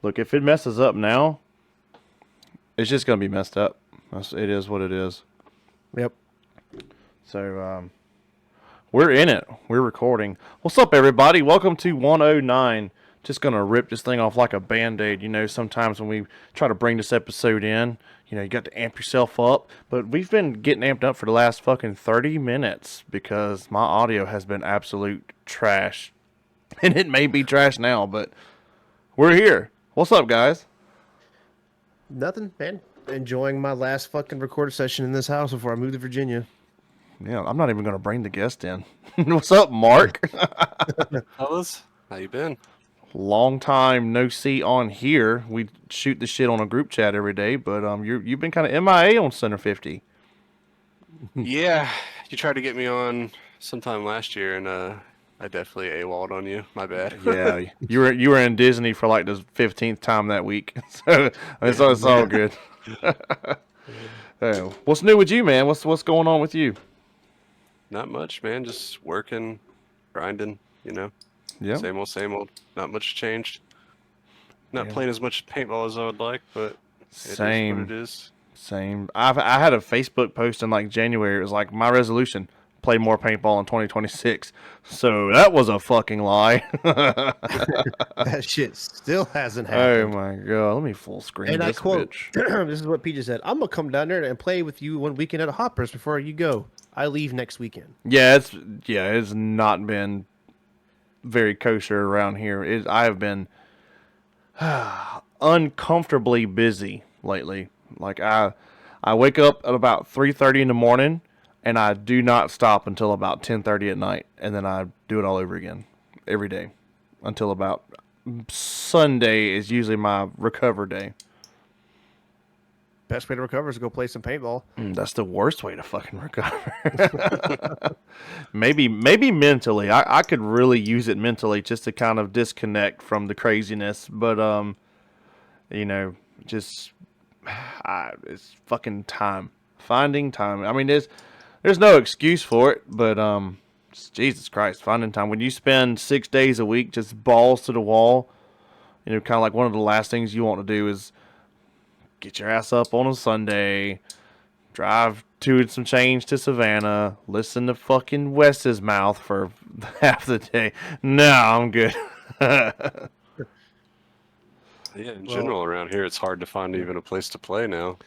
Look, if it messes up now, it's just gonna be messed up. It is what it is. Yep. So we're in it. We're recording. What's up, everybody? Welcome to 109. Just gonna rip this thing off like a band-aid. You know, sometimes when we try to bring this episode in, you got to amp yourself up. But we've been getting amped up for the last fucking 30 minutes because my audio has been absolute trash. And it may be trash now, but we're here. What's up, guys? Nothing, man. Enjoying my last fucking recorded session in this house before I moved to Virginia. Yeah, I'm not even gonna bring the guest in. What's up, Mark? Fellas, how you been? Long time no see on here. We shoot the shit on a group chat every day, but you've been kind of MIA on Center 50. Yeah, you tried to get me on sometime last year, and I definitely AWOL'd on you. My bad. Yeah, you were in Disney for like the 15th time that week, so it's all good. What's new with you, man? What's going on with you? Not much, man. Just working, grinding. Yeah, Same old, same old. Not much changed. Not Yeah. playing as much paintball as I would like, but same. it is what it is. Same. I had a Facebook post in like January. It was like my resolution: play more paintball in 2026. So that was a fucking lie. That shit still hasn't Oh happened. my god! Let me full screen And this I quote, bitch. this is what PJ said, I'm going to come down there and play with you one weekend at Hoppers before you go. I leave next weekend. It's not been very kosher around here. I have been uncomfortably busy lately. Like I wake up at about 3:30 in the morning, and I do not stop until about 10:30 at night, and then I do it all over again every day until about Sunday is usually my recover day. Best way to recover is to go play some paintball. That's the worst way to fucking recover. maybe mentally. I could really use it mentally just to kind of disconnect from the craziness. But just it's fucking time. Finding time. I mean, there's no excuse for it, but Jesus Christ, finding time. When you spend 6 days a week just balls to the wall, kind of like one of the last things you want to do is get your ass up on a Sunday, drive to some change to Savannah, listen to fucking Wes's mouth for half the day. No, I'm good. Yeah, in general around here, it's hard to find even a place to play now.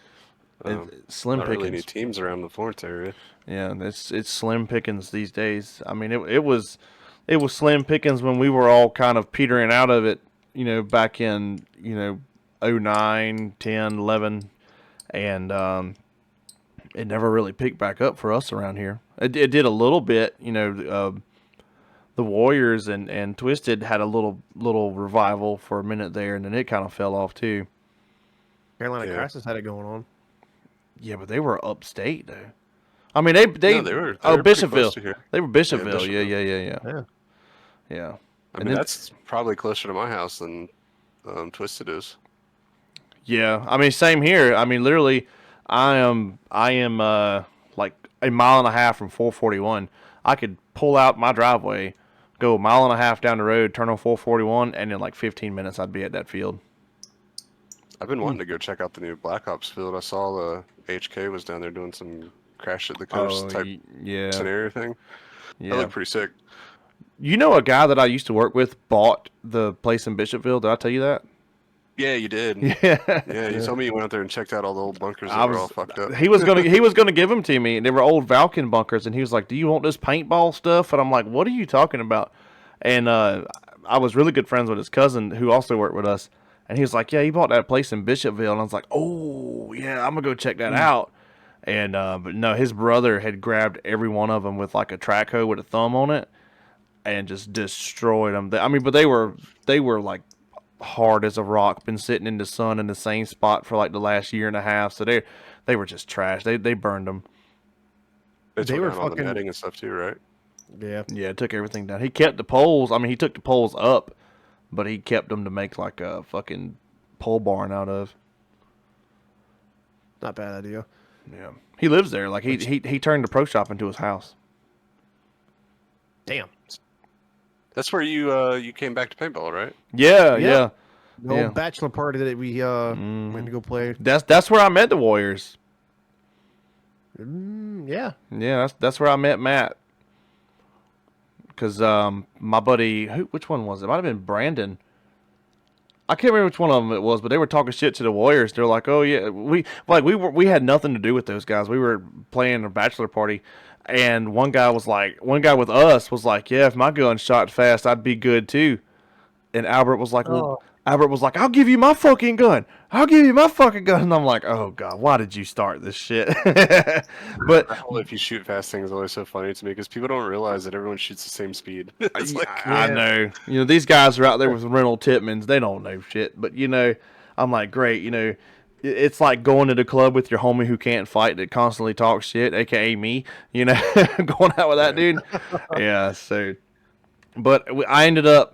Slim Not pickings. really any teams around the Florence area. Yeah, it's slim pickings these days. I mean, it was slim pickings when we were all kind of petering out of it, back in, 09, 10, 11, and it never really picked back up for us around here. It did a little bit, the Warriors and Twisted had a little revival for a minute there, and then it kind of fell off too. Carolina Crisis had it going on. Yeah, but they were upstate though. I mean, they were Bishopville. Here. They were Bishopville. Yeah. Yeah. I mean, that's probably closer to my house than Twisted is. Yeah, I mean, same here. I mean, literally, I am like a mile and a half from 441. I could pull out my driveway, go a mile and a half down the road, turn on 441, and in like 15 minutes, I'd be at that field. I've been wanting to go check out the new Black Ops field. I saw the HK was down there doing some crash at the coast type scenario thing. Yeah. That looked pretty sick. You know, a guy that I used to work with bought the place in Bishopville. Did I tell you that? Yeah, you did. Yeah. You told me you went out there and checked out all the old bunkers that were all fucked up. He was gonna give them to me. They were old Valken bunkers, and he was like, "Do you want this paintball stuff?" And I'm like, "What are you talking about?" And I was really good friends with his cousin who also worked with us, and he was like, "Yeah, he bought that place in Bishopville," and I was like, "Oh yeah, I'm gonna go check that out." And but no, his brother had grabbed every one of them with like a track hoe with a thumb on it, and just destroyed them. I mean, but they were like hard as a rock, been sitting in the sun in the same spot for like the last year and a half, so they were just trash. They burned them. They were fucking on the netting and stuff too, right? Yeah, it took everything down. He kept the poles. I mean, he took the poles up, but he kept them to make like a fucking pole barn out of. Not bad idea. Yeah, he lives there. Like he turned the pro shop into his house. Damn. That's where you came back to paintball, right? Yeah. The old bachelor party that we went to go play. That's where I met the Warriors. Yeah. Yeah, that's where I met Matt. Because my buddy, which one was it? Might have been Brandon. I can't remember which one of them it was, but they were talking shit to the Warriors. They're like, "Oh yeah, we had nothing to do with those guys. We were playing a bachelor party." And one guy with us was like, "Yeah, if my gun shot fast, I'd be good too." And Albert was like, "I'll give you my fucking gun. I'll give you my fucking gun." And I'm like, "Oh God, why did you start this shit?" But if you shoot fast thing is always so funny to me because people don't realize that everyone shoots the same speed. It's I know. These guys are out there with rental Titmans. They don't know shit. But I'm like, great. It's like going to the club with your homie who can't fight that constantly talks shit, aka me. Going out with that dude. Yeah. So, but I ended up,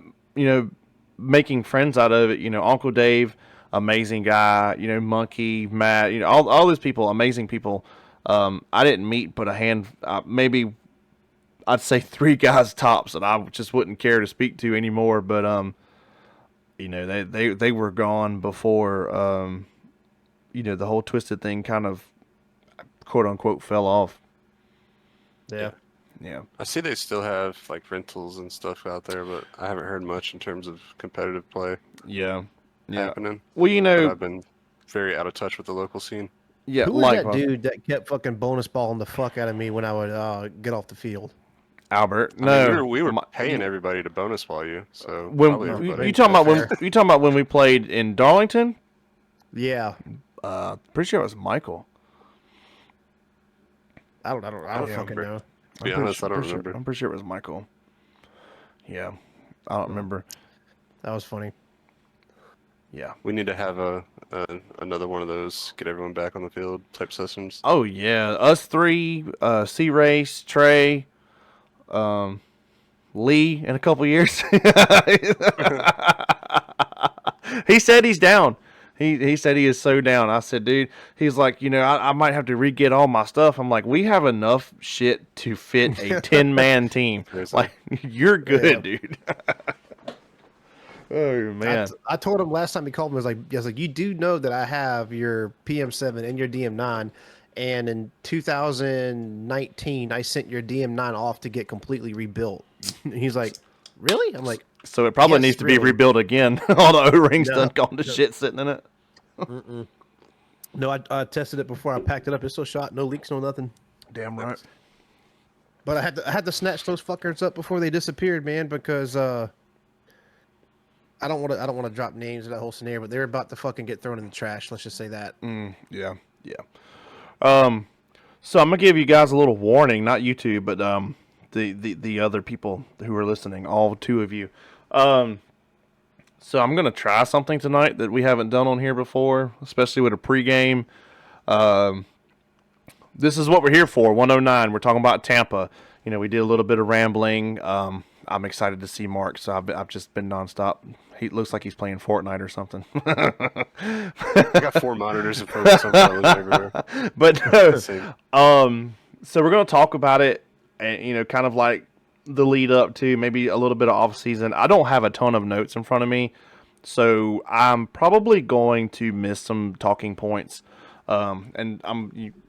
making friends out of it. Uncle Dave, amazing guy. Monkey, Matt. All these people, amazing people. I didn't meet but maybe I'd say 3 guys tops that I just wouldn't care to speak to anymore. But they were gone before the whole Twisted thing kind of quote unquote fell off. Yeah. Yeah. I see they still have like rentals and stuff out there, but I haven't heard much in terms of competitive play. Yeah. Happening. Well, but I've been very out of touch with the local scene. Yeah. Who was that dude that kept fucking bonus balling the fuck out of me when I would get off the field? Albert. No, I mean, we were paying everybody to bonus ball you. So you talking about when we played in Darlington? Yeah. Pretty sure it was Michael. I don't fucking know. To be honest, I don't remember. I'm pretty sure it was Michael. Yeah, I don't remember. That was funny. Yeah, we need to have another one of those, get everyone back on the field type sessions. Oh yeah, us 3, C-Race, Trey, Lee in a couple years. He said he's down. He said he is so down. I said, dude, he's like, I might have to re-get all my stuff. I'm like, we have enough shit to fit a 10-man team. Like, you're good, dude. Oh, man. I told him last time he called me, I was like, you do know that I have your PM7 and your DM9, and in 2019, I sent your DM9 off to get completely rebuilt. He's like, really? I'm like, so it probably needs to be rebuilt again. All the O-rings done gone to shit sitting in it. No, I tested it before I packed it up. It's still shot. No leaks, no nothing. Damn right. But I had to snatch those fuckers up before they disappeared, man, because I don't want to drop names in that whole scenario, but they're about to fucking get thrown in the trash. Let's just say that. Yeah. So I'm gonna give you guys a little warning, not you two, but the other people who are listening, all 2 of you. So I'm gonna try something tonight that we haven't done on here before, especially with a pregame. This is what we're here for. 109. We're talking about Tampa. We did a little bit of rambling. I'm excited to see Mark, so I've just been nonstop. He looks like he's playing Fortnite or something. I got 4 monitors and focus on everywhere. But so we're gonna talk about it, and kind of like the lead up to maybe a little bit of off season. I don't have a ton of notes in front of me, so I'm probably going to miss some talking points. And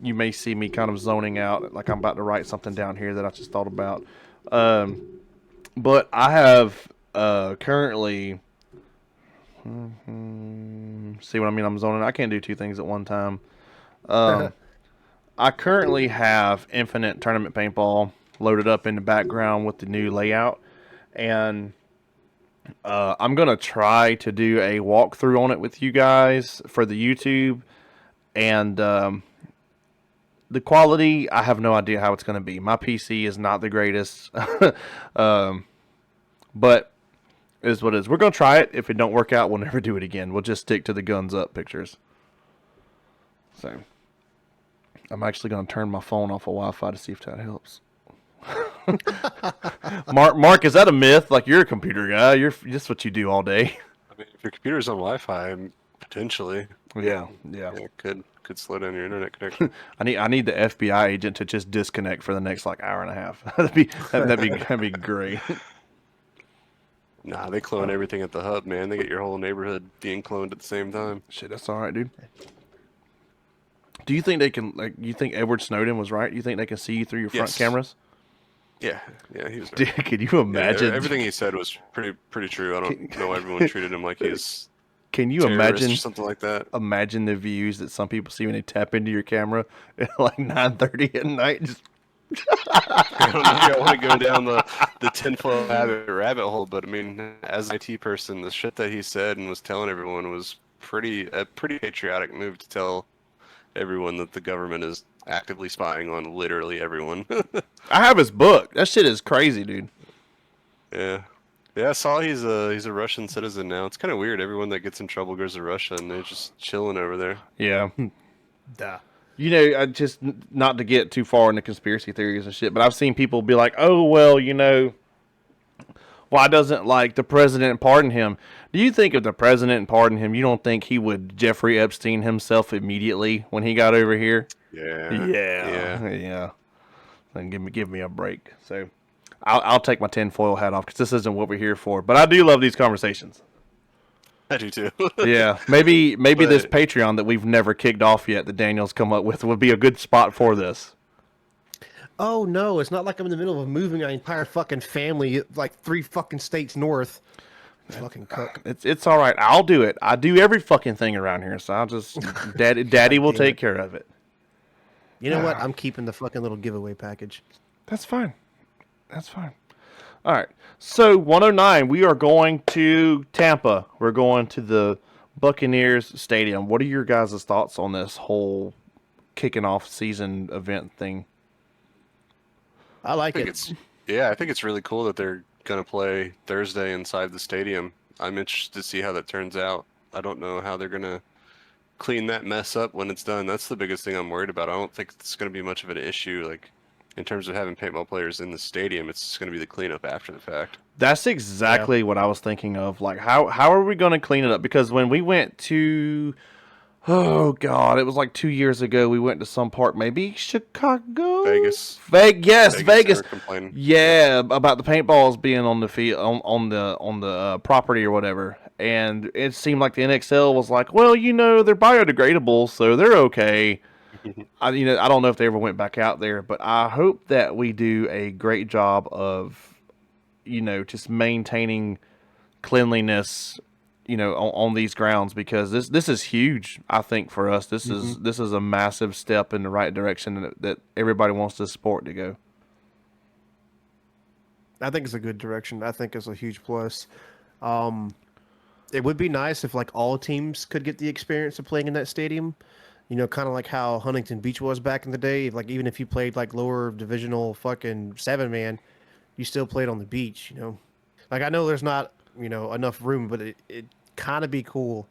you may see me kind of zoning out, like I'm about to write something down here that I just thought about. But I have currently see what I mean? I'm zoning. I can't do 2 things at one time. I currently have Infinite Tournament Paintball loaded up in the background with the new layout, and I'm gonna try to do a walkthrough on it with you guys for the YouTube, and the quality, I have no idea how it's gonna be. My PC is not the greatest, but it is what it is. We're gonna try it. If it don't work out, we'll never do it again. We'll just stick to the guns up pictures. So I'm actually gonna turn my phone off of Wi-Fi to see if that helps. Mark, is that a myth? Like, you're a computer guy. You're just what you do all day. I mean, if your computer's on Wi-Fi, potentially. Yeah. It could slow down your internet connection. I need the FBI agent to just disconnect for the next like hour and a half. that'd be great. Nah, they clone everything at the hub, man. They get your whole neighborhood being cloned at the same time. Shit, that's all right, dude. Do you think they can, like, you think Edward Snowden was right? You think they can see you through your front cameras? Yeah, he was right. Dude, can you imagine? Yeah, everything he said was pretty true. I don't know everyone treated him like he's can you imagine or something like that. Imagine the views that some people see when they tap into your camera at like 9:30 at night. Just I don't know if I want to go down the tinfoil rabbit hole, but I mean, as an IT person, the shit that he said and was telling everyone was a pretty patriotic move to tell everyone that the government is actively spying on literally everyone. I have his book. That shit is crazy, dude. Yeah. Yeah, I saw he's a Russian citizen now. It's kind of weird. Everyone that gets in trouble goes to Russia, and they're just chilling over there. Yeah. Duh. You know, I just not to get too far into conspiracy theories and shit, but I've seen people be like, "Oh, well, you know, why doesn't like the president pardon him?" Do you think if the president pardoned him, you don't think he would Jeffrey Epstein himself immediately when he got over here? Yeah. Then give me a break. So I'll take my tinfoil hat off because this isn't what we're here for. But I do love these conversations. I do too. Yeah, maybe this Patreon that we've never kicked off yet that Daniel's come up with would be a good spot for this. Oh no, it's not like I'm in the middle of moving my entire fucking family like 3 fucking states north. Fucking cook. It's all right. I'll do it. I do every fucking thing around here, so I'll just daddy will take care of it. You know what? I'm keeping the fucking little giveaway package. That's fine. All right. So 109, we are going to Tampa. We're going to the Buccaneers Stadium. What are your guys' thoughts on this whole kicking off season event thing? I like it. I think it's really cool that they're going to play Thursday inside the stadium. I'm interested to see how that turns out. I don't know how they're going to clean that mess up when it's done. That's the biggest thing I'm worried about. I don't think it's going to be much of an issue. Like, in terms of having paintball players in the stadium, it's just going to be the cleanup after the fact. That's exactly what I was thinking of. Like, how are we going to clean it up? Because when we went to, oh God, it was like 2 years ago. We went to some park, maybe Chicago, Vegas. Vegas. Complaining. Yeah, about the paintballs being on the field, on the property or whatever. And it seemed like the NXL was like, well, you know, they're biodegradable, so they're okay. I don't know if they ever went back out there, but I hope that we do a great job of, just maintaining cleanliness, on these grounds, because this is huge. I think for us, this is a massive step in the right direction that everybody wants the sport to go. I think it's a good direction. I think it's a huge plus. It would be nice if like all teams could get the experience of playing in that stadium. Kind of like how Huntington Beach was back in the day. Like, even if you played like lower divisional fucking 7-man, you still played on the beach, Like, I know there's not, enough room, but it kind of be cool.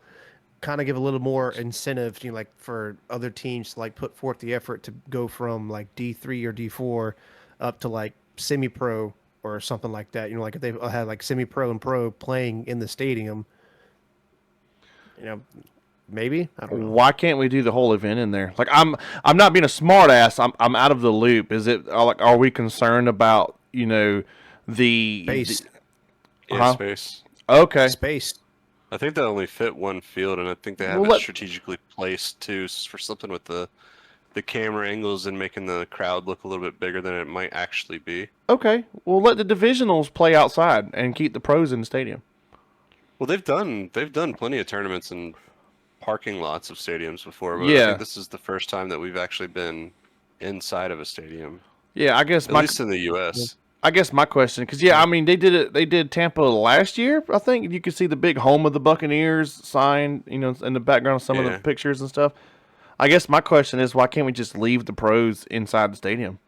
Kind of give a little more incentive, like for other teams to like put forth the effort to go from like D3 or D4 up to like semi-pro or something like that. Like if they had like semi-pro and pro playing in the stadium, maybe. I don't know. Why can't we do the whole event in there? Like, I'm not being a smart ass. I'm out of the loop. Is it like, are we concerned about the Space? Space. Okay. Space. I think they only fit one field, and I think they have it strategically placed too for something with the camera angles and making the crowd look a little bit bigger than it might actually be. Okay. Well, let the divisionals play outside and keep the pros in the stadium. Well, they've done plenty of tournaments in parking lots of stadiums before, but yeah. I think this is the first time that we've actually been inside of a stadium. Yeah, I guess at least in the U.S. I guess my question, because they did it. They did Tampa last year. I think you could see the big home of the Buccaneers sign, in the background of some of the pictures and stuff. I guess my question is, why can't we just leave the pros inside the stadium?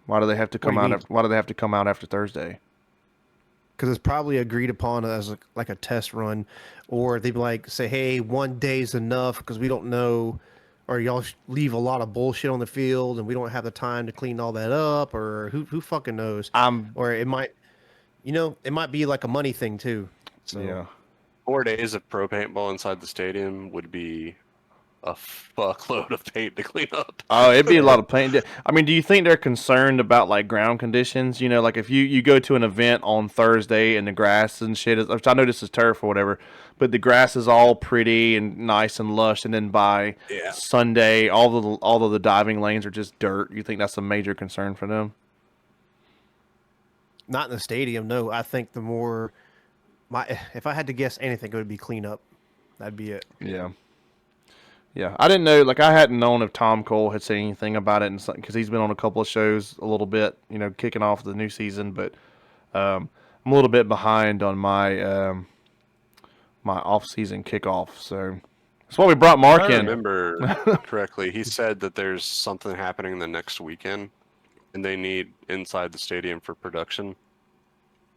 Why do they have to come out? Why do they have to come out after Thursday? Because it's probably agreed upon as like a test run, or they'd like say, "Hey, 1 day's enough because we don't know." Or y'all leave a lot of bullshit on the field, and we don't have the time to clean all that up, or who fucking knows? Or it might, it might be like a money thing too. So. Yeah, 4 days of pro paintball inside the stadium would be a fuckload of paint to clean up. Oh, it'd be a lot of pain. I mean, do you think they're concerned about like ground conditions? You know, like if you go to an event on Thursday and the grass and shit is, which I know this is turf or whatever, but the grass is all pretty and nice and lush, and then by Yeah. Sunday, all of the diving lanes are just dirt. You think that's a major concern for them? Not in the stadium, no. I think the more if I had to guess anything, it would be cleanup. That'd be it. Yeah. Yeah, I didn't know. Like, I hadn't known if Tom Cole had said anything about it, and because he's been on a couple of shows a little bit, you know, kicking off the new season. But I'm a little bit behind on my off-season kickoff, so that's why we brought Mark If I in. remember correctly, he said that there's something happening the next weekend, and they need inside the stadium for production.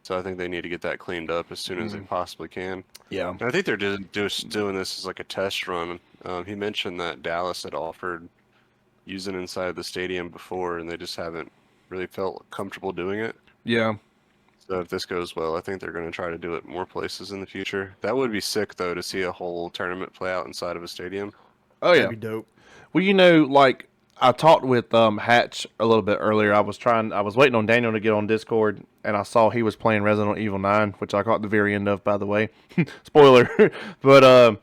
So I think they need to get that cleaned up as soon as they possibly can. Yeah, And I think they're just doing this as like a test run. He mentioned that Dallas had offered using inside the stadium before, and they just haven't really felt comfortable doing it. yeah, So if this goes well, I think they're going to try to do it more places in the future. That would be sick, though, to see a whole tournament play out inside of a stadium. oh yeah. That'd be dope. Well, you know, like I talked with Hatch a little bit earlier. I was waiting on Daniel to get on Discord, and I saw he was playing Resident Evil 9, which I caught the very end of, by the way. Spoiler. But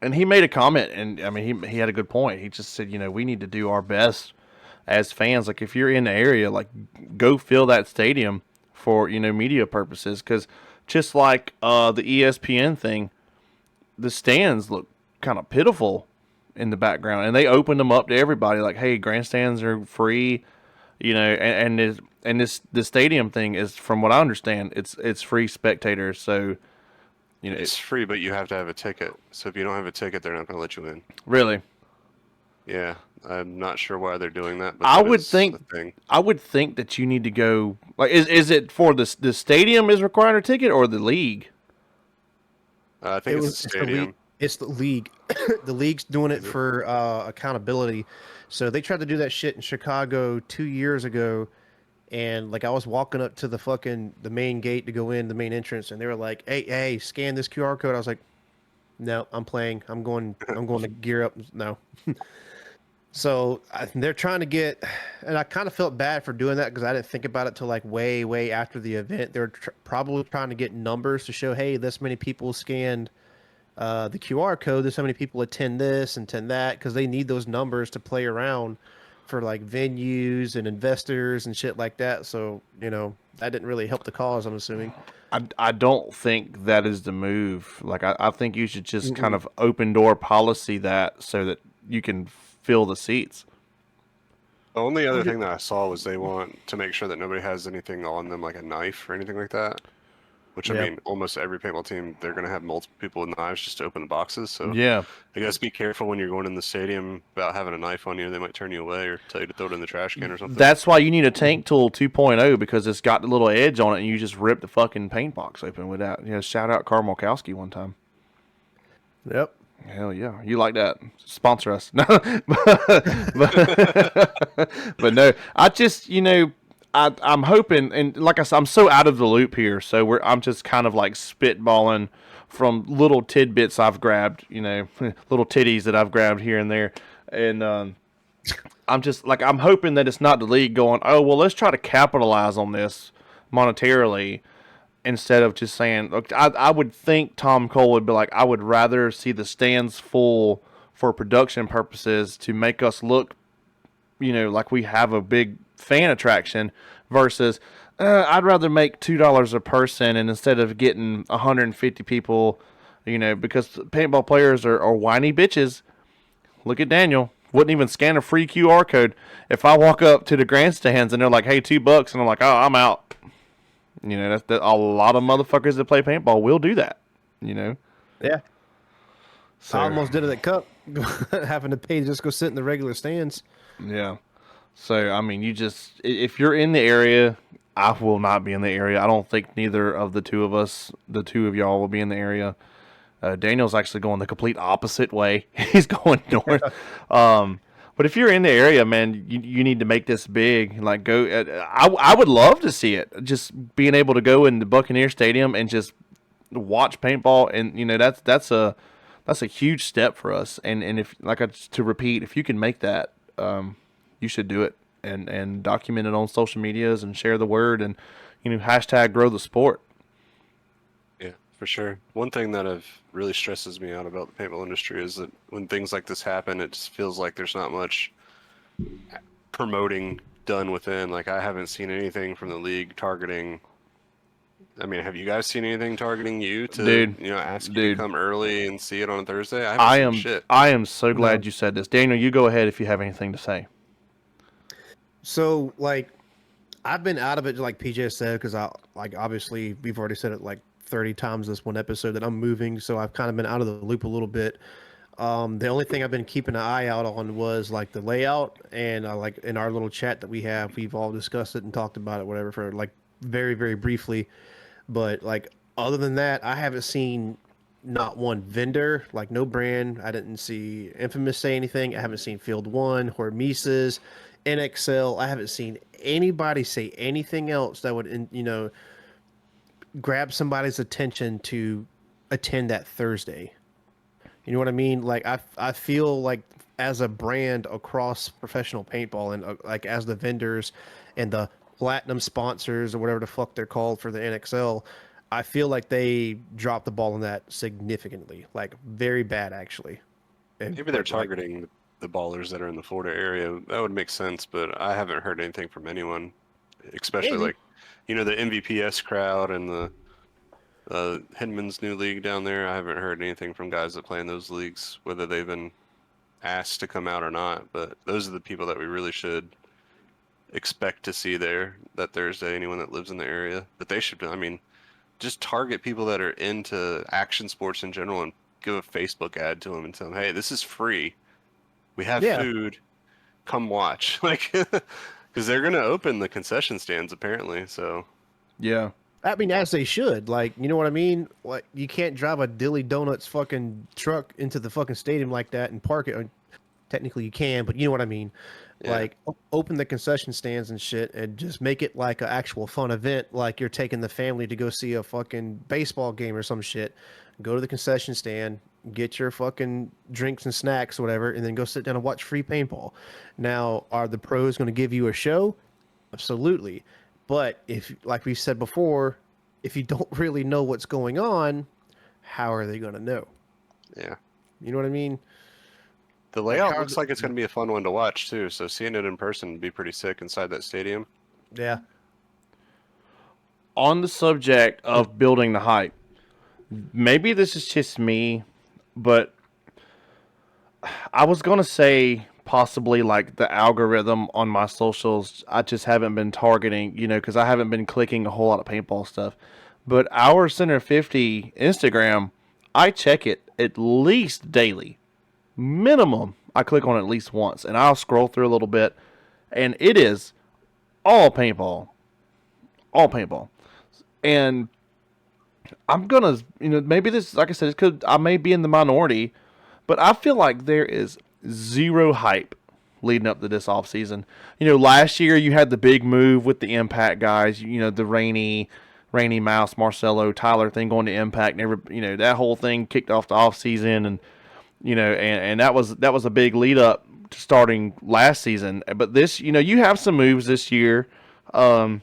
and he made a comment, and I mean, he had a good point. He just said, you know, we need to do our best as fans. Like, if you're in the area, like, go fill that stadium for, you know, media purposes, because just like the ESPN thing, the stands look kind of pitiful in the background, and they opened them up to everybody. Like, hey, grandstands are free, you know, and this stadium thing is, from what I understand, it's free spectators. So, you know, It's free, but you have to have a ticket. So if you don't have a ticket, they're not going to let you in. really, Yeah, I'm not sure why they're doing that, but I that would is think the thing. I would think that you need to go. Like, is it for the stadium is requiring a ticket, or the league? I think it's the stadium. It's the league. The league's doing it for accountability. So they tried to do that shit in Chicago 2 years ago, and like I was walking up to the main gate to go in the main entrance, and they were like, "Hey, scan this QR code." I was like, "No, I'm playing. I'm going to gear up." No. So they're trying to get, and I kind of felt bad for doing that because I didn't think about it till like way after the event. They're probably trying to get numbers to show, hey, this many people scanned the QR code. This how many people attend this and attend that, because they need those numbers to play around for like venues and investors and shit like that. So you know that didn't really help the cause, I'm assuming. I don't think that is the move. Like, I think you should just kind of open door policy that so that you can fill the seats. The only other thing that I saw was they want to make sure that nobody has anything on them, like a knife or anything like that. Which, I Yep. mean, almost every paintball team, they're going to have multiple people with knives just to open the boxes. So Yeah, I guess be careful when you're going in the stadium about having a knife on you. They might turn you away or tell you to throw it in the trash can or something. that's why you need a tank tool 2.0, because it's got the little edge on it, and you just rip the fucking paint box open without. You know, shout out Carl Mulkowski one time. Yep. Hell yeah, you like that? Sponsor us. No, but no, I just, you know, I'm hoping, and like I said, I'm so out of the loop here, so I'm just kind of like spitballing from little tidbits I've grabbed, you know, little titties that I've grabbed here and there, and I'm just like, I'm hoping that it's not the league going, oh well, let's try to capitalize on this monetarily, instead of just saying, look, I would think Tom Cole would be like, I would rather see the stands full for production purposes to make us look, you know, like we have a big fan attraction, versus I'd rather make $2 a person, and instead of getting 150 people, you know, because paintball players are whiny bitches. Look at Daniel. Wouldn't even scan a free QR code. If I walk up to the grandstands and they're like, hey, $2, and I'm like, oh, I'm out. You know, that's a lot of motherfuckers that play paintball will do that. You know, Yeah. so I almost did it at Cup, having to pay to just go sit in the regular stands. yeah. So I mean, if you're in the area, I will not be in the area. I don't think neither of the two of y'all will be in the area. Daniel's actually going the complete opposite way. He's going north. But if you're in the area, man, you need to make this big. Like, go. I would love to see it. Just being able to go in the Buccaneer Stadium and just watch paintball, and you know that's that's a huge step for us. And if to repeat, if you can make that, you should do it and document it on social medias and share the word and hashtag grow the sport. Yeah, for sure. One thing that really stresses me out about the paintball industry is that when things like this happen, it just feels like there's not much promoting done within. Like, I haven't seen anything from the league targeting. I mean, have you guys seen anything targeting you to, Dude, ask you to dude, come early and see it on a Thursday? I haven't seen shit. I am so glad No. you said this. Daniel, you go ahead if you have anything to say. So like, I've been out of it, like PJ said, because obviously we've already said it like 30 times this one episode that I'm moving, so I've kind of been out of the loop a little bit. The only thing I've been keeping an eye out on was like the layout, and like in our little chat that we have, we've all discussed it and talked about it, whatever, for like very, very briefly. But like other than that, I haven't seen not one vendor, like no brand. I didn't see Infamous say anything. I haven't seen Field One, Hormesis, NXL. I haven't seen anybody say anything else that would, grab somebody's attention to attend that Thursday. You know what I mean? Like I feel like as a brand across professional paintball and like as the vendors and the platinum sponsors or whatever the fuck they're called for the NXL, I feel like they dropped the ball on that significantly, like very bad actually. And Maybe they're but, like, targeting the ballers that are in the Florida area. That would make sense, but I haven't heard anything from anyone, especially maybe. like, the MVPS crowd and the Hinman's new league down there. I haven't heard anything from guys that play in those leagues, whether they've been asked to come out or not. But those are the people that we really should expect to see there that Thursday. Anyone that lives in the area, but they should. I mean, just target people that are into action sports in general and give a Facebook ad to them and tell them, hey, this is free. We have Yeah. food. Come watch. Like, because they're gonna open the concession stands apparently. So Yeah. I mean, as they should. Like, you know what I mean? Like, you can't drive a Dilly Donuts fucking truck into the fucking stadium like that and park it. Technically, you can, but you know what I mean. yeah. Like, open the concession stands and shit, and just make it like an actual fun event. Like you're taking the family to go see a fucking baseball game or some shit. Go to the concession stand, get your fucking drinks and snacks, whatever, and then go sit down and watch free paintball. Now, are the pros going to give you a show? Absolutely. But if, like we said before, if you don't really know what's going on, how are they going to know? Yeah. You know what I mean? The Like, layout how looks like it's going to be a fun one to watch too. So seeing it in person would be pretty sick inside that stadium. Yeah. On the subject of building the hype, maybe this is just me, but I was going to say possibly like the algorithm on my socials. I just haven't been targeting, because I haven't been clicking a whole lot of paintball stuff. But our Center 50 Instagram, I check it at least daily. Minimum, I click on it at least once, and I'll scroll through a little bit, and it is all paintball. All paintball. And I'm going to, maybe this, like I said, I may be in the minority, but I feel like there is zero hype leading up to this offseason. Last year you had the big move with the Impact guys, the Rainy Mouse, Marcelo, Tyler thing going to Impact. That whole thing kicked off the offseason, and and that was a big lead up to starting last season. But this, you have some moves this year, and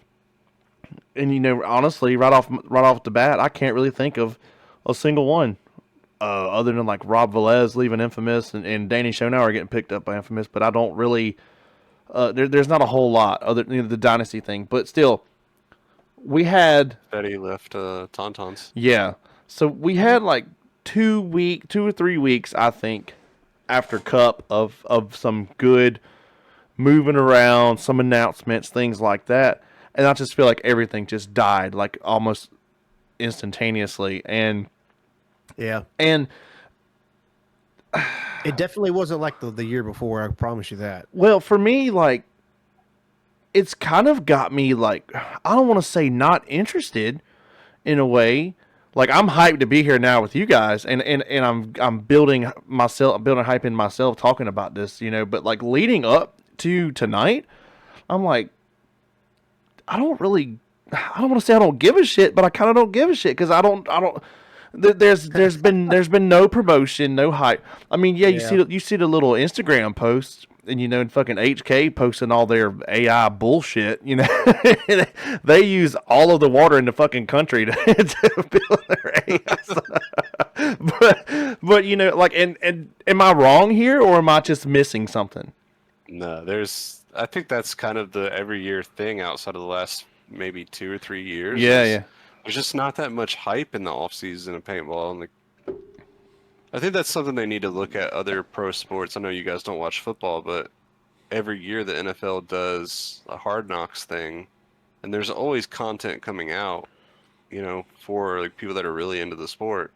honestly, right off the bat, I can't really think of a single one. Other than like Rob Velez leaving Infamous and Danny Schonauer getting picked up by Infamous, but I don't really. There's not a whole lot other than the Dynasty thing, but still, we had. Betty left Tauntauns. Yeah, so we had like 2 or 3 weeks, I think, after Cup of some good moving around, some announcements, things like that, and I just feel like everything just died like almost instantaneously, and. Yeah. And it definitely wasn't like the year before, I promise you that. Well, for me, like, it's kind of got me, like, I don't want to say not interested in a way. Like, I'm hyped to be here now with you guys, and I'm building hype in myself talking about this, but, like, leading up to tonight, I'm like, I don't want to say I don't give a shit, but I kind of don't give a shit, because I don't There's been no promotion, no hype. I mean, yeah, Yeah. you see the little Instagram posts, and and fucking HK posting all their AI bullshit. They use all of the water in the fucking country to, to build their AI. But like, and am I wrong here, or am I just missing something? No, I think that's kind of the every year thing outside of the last maybe 2 or 3 years Yeah, is yeah. there's just not that much hype in the off season of paintball. And I think that's something they need to look at other pro sports. I know you guys don't watch football, but every year the NFL does a Hard Knocks thing, and there's always content coming out, for like people that are really into the sport.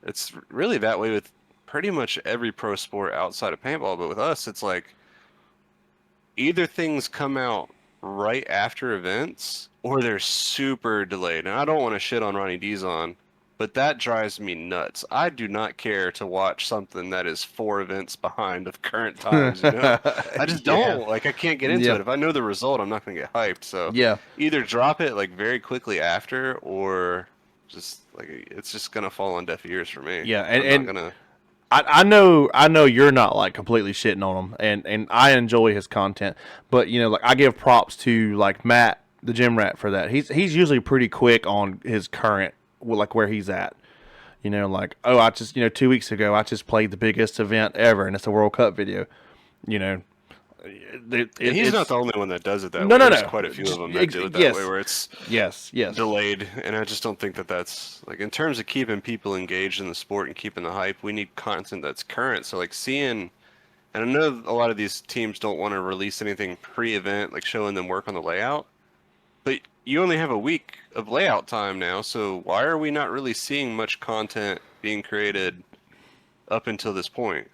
It's really that way with pretty much every pro sport outside of paintball, but with us, it's like either things come out right after events or they're super delayed. And I don't want to shit on Ronnie Dizon, but that drives me nuts. I do not care to watch something that is 4 events behind of current times. I just Yeah. don't. Like, I can't get into Yeah, it. If I know the result, I'm not going to get hyped. So yeah, either drop it like very quickly after or just like it's just going to fall on deaf ears for me. yeah. I'm not And going to. I know you're not like completely shitting on him, and I enjoy his content, but like I give props to like Matt, the gym rat, for that. He's usually pretty quick on his current, like where he's at. Like, oh, I just 2 weeks ago I just played the biggest event ever, and it's a World Cup video. You know, And he's not it's the only one that does it that no, way. no, There's no. quite a few of Just, them that do it that way, yes, where it's yes, yes. delayed. And I just don't think that that's like in terms of keeping people engaged in the sport and keeping the hype. We need content that's current. So like seeing, and I know a lot of these teams don't want to release anything pre-event, like showing them work on the layout. But you only have a week of layout time now, so why are we not really seeing much content being created up until this point?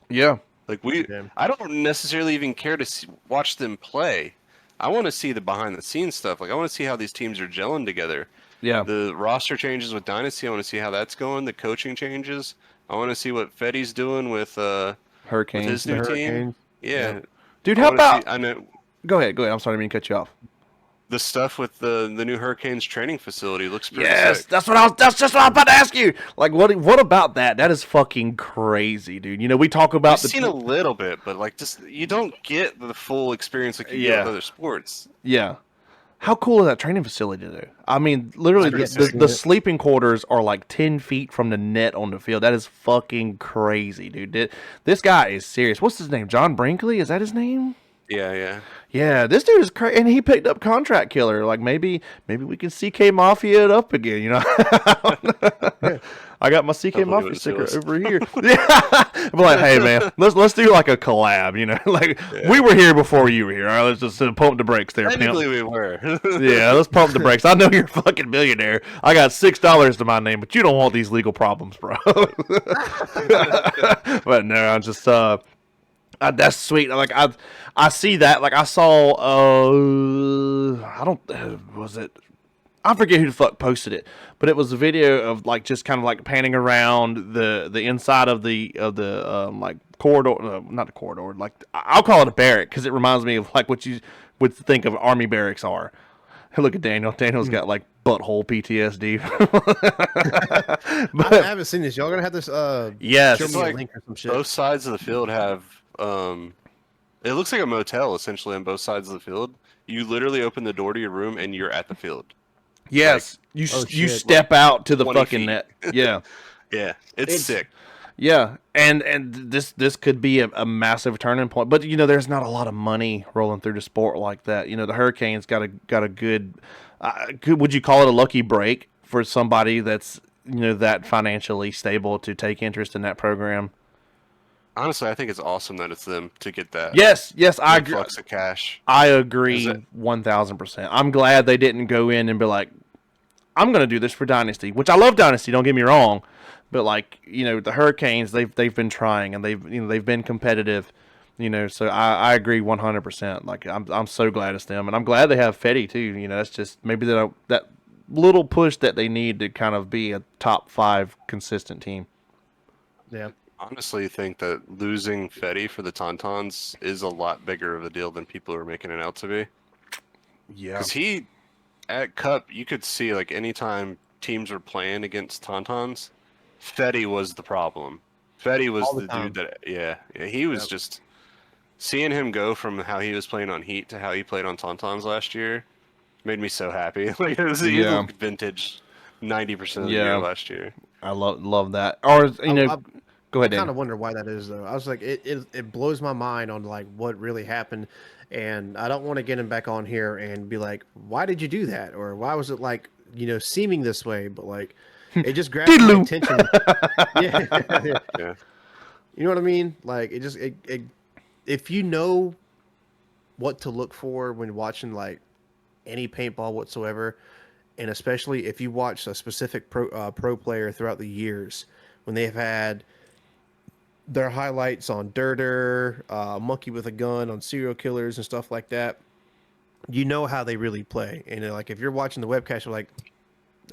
Yeah, Like Yeah. I don't necessarily even care to watch them play. I want to see the behind the scenes stuff. Like I want to see how these teams are gelling together. yeah. The roster changes with Dynasty. I want to see how that's going. The coaching changes. I want to see what Fetty's doing with Hurricanes. his The new team. Hurricanes. Yep. Yeah, Dude, I how want to see. about? I know Go ahead, go ahead. I'm sorry, I didn't mean to cut you off. the stuff with the new Hurricanes training facility looks pretty Yes, sick. that's just what I was about to ask you. Like, what about that? That is fucking crazy, dude. We talk We've about seen a little bit, but like just you don't get the full experience like you get with yeah, other sports. yeah. How cool is that training facility, though? I mean, literally, I've the, yet to the, see the it. sleeping quarters are like 10 feet from the net on the field. That is fucking crazy, dude. This guy is serious. What's his name? John Brinkley? Is that his name? Yeah, yeah. Yeah, this dude is crazy, and he picked up Contract Killer. Like maybe we can CK Mafia it up again. I got my CK Hopefully Mafia wouldn't sticker sue us. over here. Yeah, I'm like, hey man, let's do like a collab. Like we were here before you were here. All right, let's just pump the brakes there, Technically, pimp. we were. Yeah, let's pump the brakes. I know you're a fucking millionaire. I got $6 to my name, but you don't want these legal problems, bro. But no, I'm just that's sweet. Like I see that. Like I saw. I don't. Was it? I forget who the fuck posted it, but it was a video of like just kind of like panning around the inside of the like corridor. Not the corridor. Like I'll call it a barrack because it reminds me of like what you would think of army barracks are. Hey, look at Daniel. Daniel's got like butthole PTSD. I haven't seen this. Y'all gonna have this Yes. show It's me a like link or some shit. both sides of the field have. It looks like a motel essentially on both sides of the field. You literally open the door to your room and you're at the field. Yes, oh, you shit. step out to the 20 fucking feet. net. Yeah. Yeah, it's sick. Yeah, and this could be a massive turning point, but there's not a lot of money rolling through the sport like that. The Hurricanes got a good, would you call it a lucky break for somebody that's that financially stable to take interest in that program? Honestly, I think it's awesome that it's them to get that Yes, I agree. influx of cash. I Is agree it- 1000%. I'm glad they didn't go in and be like, I'm going to do this for Dynasty, which I love Dynasty. Don't get me wrong, but like the Hurricanes, they've been trying and they've been competitive. So I agree 100%. Like I'm so glad it's them, and I'm glad they have Fetty too. That's just maybe that little push that they need to kind of be a top 5 consistent team. Yeah. Honestly, think that losing Fetty for the Tauntauns is a lot bigger of a deal than people are making it out to be. Yeah. Because he, at Cup, you could see like anytime teams were playing against Tauntauns, Fetty was the problem. Fetty was All the the dude time. that he was Yep. just seeing him go from how he was playing on Heat to how he played on Tauntauns last year made me so happy. Like he Yeah, looked vintage 90% of the year yeah, last year. I love that. Or I, go I ahead, kind Danny. of wonder why that is, though. I was like, it blows my mind on like what really happened, and I don't want to get him back on here and be like, why did you do that, or why was it like seeming this way? But like, it just grabbed my Diddaloo. attention. Yeah, Yeah. you know what I mean? Like, if you know what to look for when watching like any paintball whatsoever, and especially if you watch a specific pro player throughout the years when they've had their highlights on Dirter, Monkey with a Gun, on serial killers and stuff like that, you know how they really play. And like if you're watching the webcast, you're like,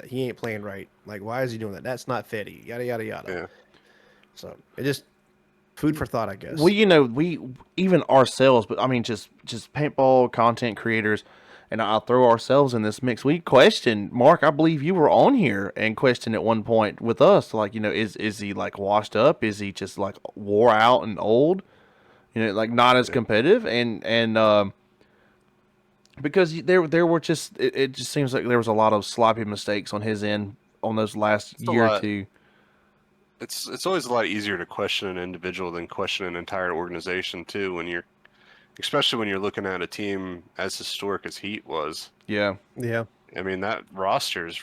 he ain't playing right. Like, why is he doing that? That's not Fetty. Yada yada yada. Yeah. So it just food for thought, I guess. We even ourselves, but I mean, just paintball content creators, and I'll throw ourselves in this mix. We questioned Mark. I believe you were on here and questioned at one point with us, like is he like washed up? Is he just like wore out and old? Like not as Yeah. competitive, and because there were just it just seems like there was a lot of sloppy mistakes on his end on those last It's a year or lot. two. It's always a lot easier to question an individual than question an entire organization too when you're especially when you're looking at a team as historic as Heat was. Yeah, Yeah. I mean, that roster is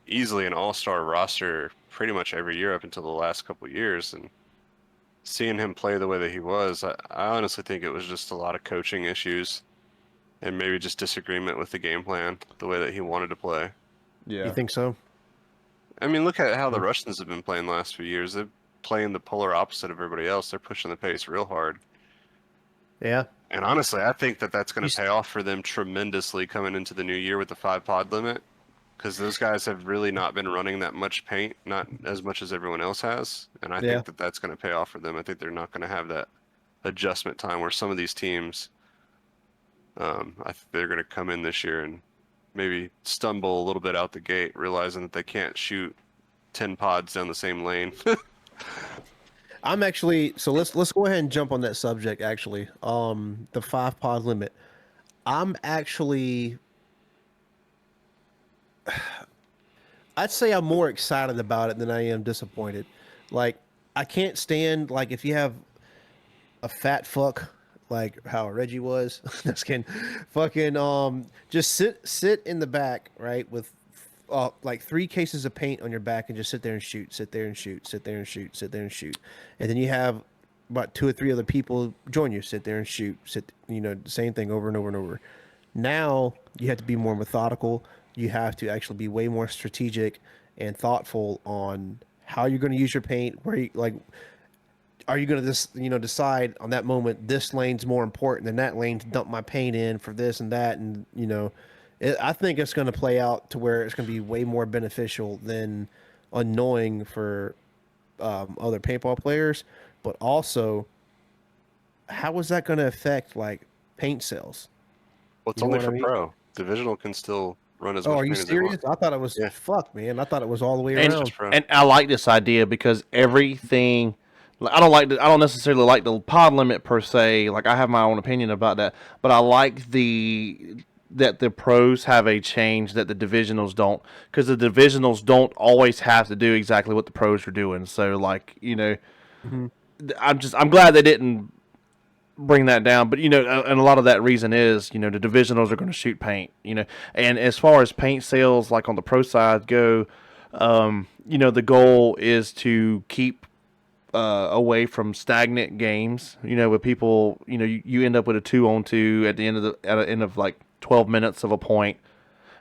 easily an all-star roster pretty much every year up until the last couple of years. And seeing him play the way that he was, I honestly think it was just a lot of coaching issues and maybe just disagreement with the game plan, the way that he wanted to play. You yeah, think so? I mean, look at how the Mm. Russians have been playing the last few years. They're playing the polar opposite of everybody else. They're pushing the pace real hard. Yeah. And honestly, I think that that's You, going to pay off for them tremendously coming into the new year with the 5 pod limit. Because those guys have really not been running that much paint, not as much as everyone else has, and I yeah. think that that's going to pay off for them. I think they're not going to have that adjustment time where some of these teams, I think they're going to come in this year and maybe stumble a little bit out the gate, realizing that they can't shoot 10 pods down the same lane. I'm actually so let's go ahead and jump on that subject actually. The 5 pod limit. I'm actually I'd say I'm more excited about it than I am disappointed. Like I can't stand like if you have a fat fuck like how Reggie was. That's kidding. Fucking just sit in the back, right, with like 3 cases of paint on your back and just sit there and shoot, sit there and shoot, sit there and shoot, sit there and shoot. And then you have about 2 or 3 other people join you, sit there and shoot, same thing over and over and over. Now you have to be more methodical. You have to actually be way more strategic and thoughtful on how you're going to use your paint, where you like are you going to just decide on that moment this lane's more important than that lane to dump my paint in for this and that, and I think it's going to play out to where it's going to be way more beneficial than annoying for other paintball players. But also, how is that going to affect like paint sales? Well, it's You know only what I for mean? pro. Divisional can still run as Oh, much are you paint as they serious? want. I thought it was Yeah, fuck, man. I thought it was all the way it's and around. just pro. and I like this idea because everything. I don't necessarily like the pod limit per se. Like I have my own opinion about that, but I like that the pros have a change that the divisionals don't, because the divisionals don't always have to do exactly what the pros are doing. So like Hmm. I'm glad they didn't bring that down. But and a lot of that reason is the divisionals are going to shoot paint. And as far as paint sales, like on the pro side go, the goal is to keep away from stagnant games. With people, you end up with a 2-on-2 at the end of like 12 minutes of a point,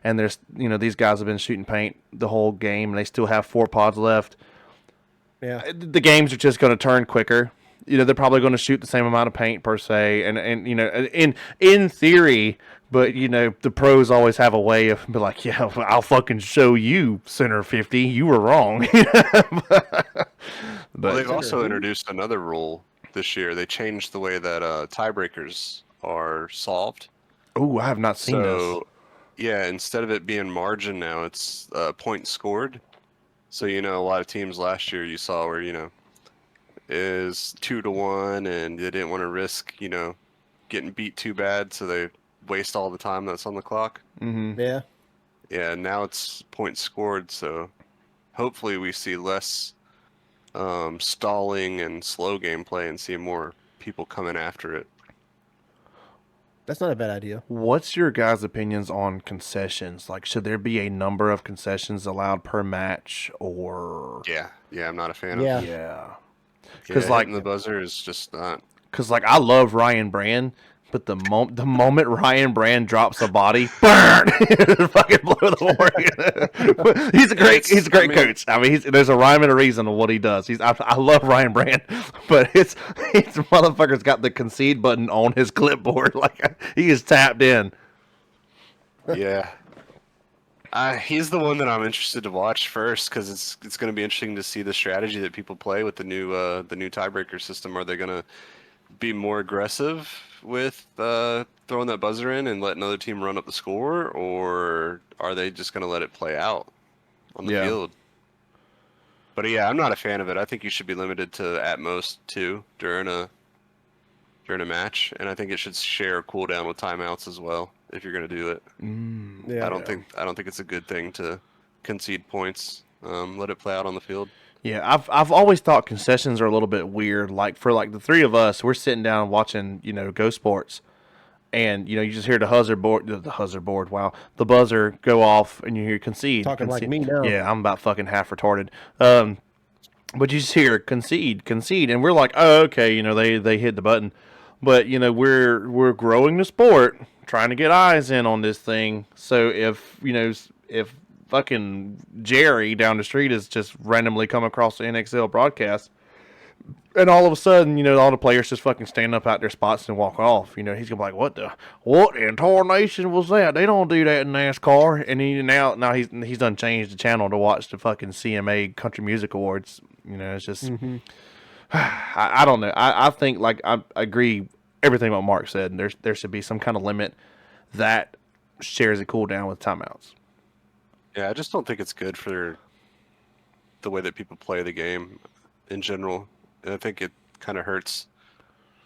and there's these guys have been shooting paint the whole game, and they still have 4 pods left. Yeah. The games are just going to turn quicker. They're probably going to shoot the same amount of paint per se, and in theory, but the pros always have a way of be like, yeah, I'll fucking show you, center 50, you were wrong. Well, But they've also introduced another rule this year. They changed the way that tiebreakers are solved. oh, I have not seen this. So Yeah, instead of it being margin now, it's points scored. So, a lot of teams last year you saw where, is 2-1 and they didn't want to risk, getting beat too bad, so they waste all the time that's on the clock. Mm-hmm. Yeah. Yeah, now it's points scored, so hopefully we see less stalling and slow gameplay and see more people coming after it. That's not a bad idea. What's your guys' opinions on concessions? Like, should there be a number of concessions allowed per match, or Yeah, I'm not a fan Yeah. of. yeah? Yeah, Because like, hitting the buzzer is just not. I love Ryan Brand, but the moment Ryan Brand drops a body, burn, fucking blow the horn. He's a great coach. I mean, there's a rhyme and a reason to what he does. I love Ryan Brand, but it's motherfucker's got the concede button on his clipboard, like he is tapped in. Yeah. He's the one that I'm interested to watch first because it's going to be interesting to see the strategy that people play with the new tiebreaker system. Are they going to be more aggressive with throwing that buzzer in and let another team run up the score, or are they just going to let it play out on the field? But yeah, I'm not a fan of it. I think you should be limited to at most 2 during a match, and I think it should share a cooldown with timeouts as well if you're going to do it. Yeah. I don't think it's a good thing to concede points. Let it play out on the field. Yeah, I've always thought concessions are a little bit weird. Like for like the three of us, we're sitting down watching, Go Sports, and you just hear the buzzer go off, and you hear concede. Talking like concede. me now. Yeah, I'm about fucking half retarded. But you just hear concede, and we're like, oh, okay, they hit the button, but we're growing the sport, trying to get eyes in on this thing. So if fucking Jerry down the street is just randomly come across the NXL broadcast, and all of a sudden, all the players just fucking stand up out their spots and walk off. He's gonna be like, what in tarnation was that? They don't do that in NASCAR. And now he's done changed the channel to watch the fucking CMA Country Music Awards. It's just, I don't know. I think I agree everything what Mark said. And there should be some kind of limit that shares a cooldown with timeouts. Yeah, I just don't think it's good for the way that people play the game in general. And I think it kind of hurts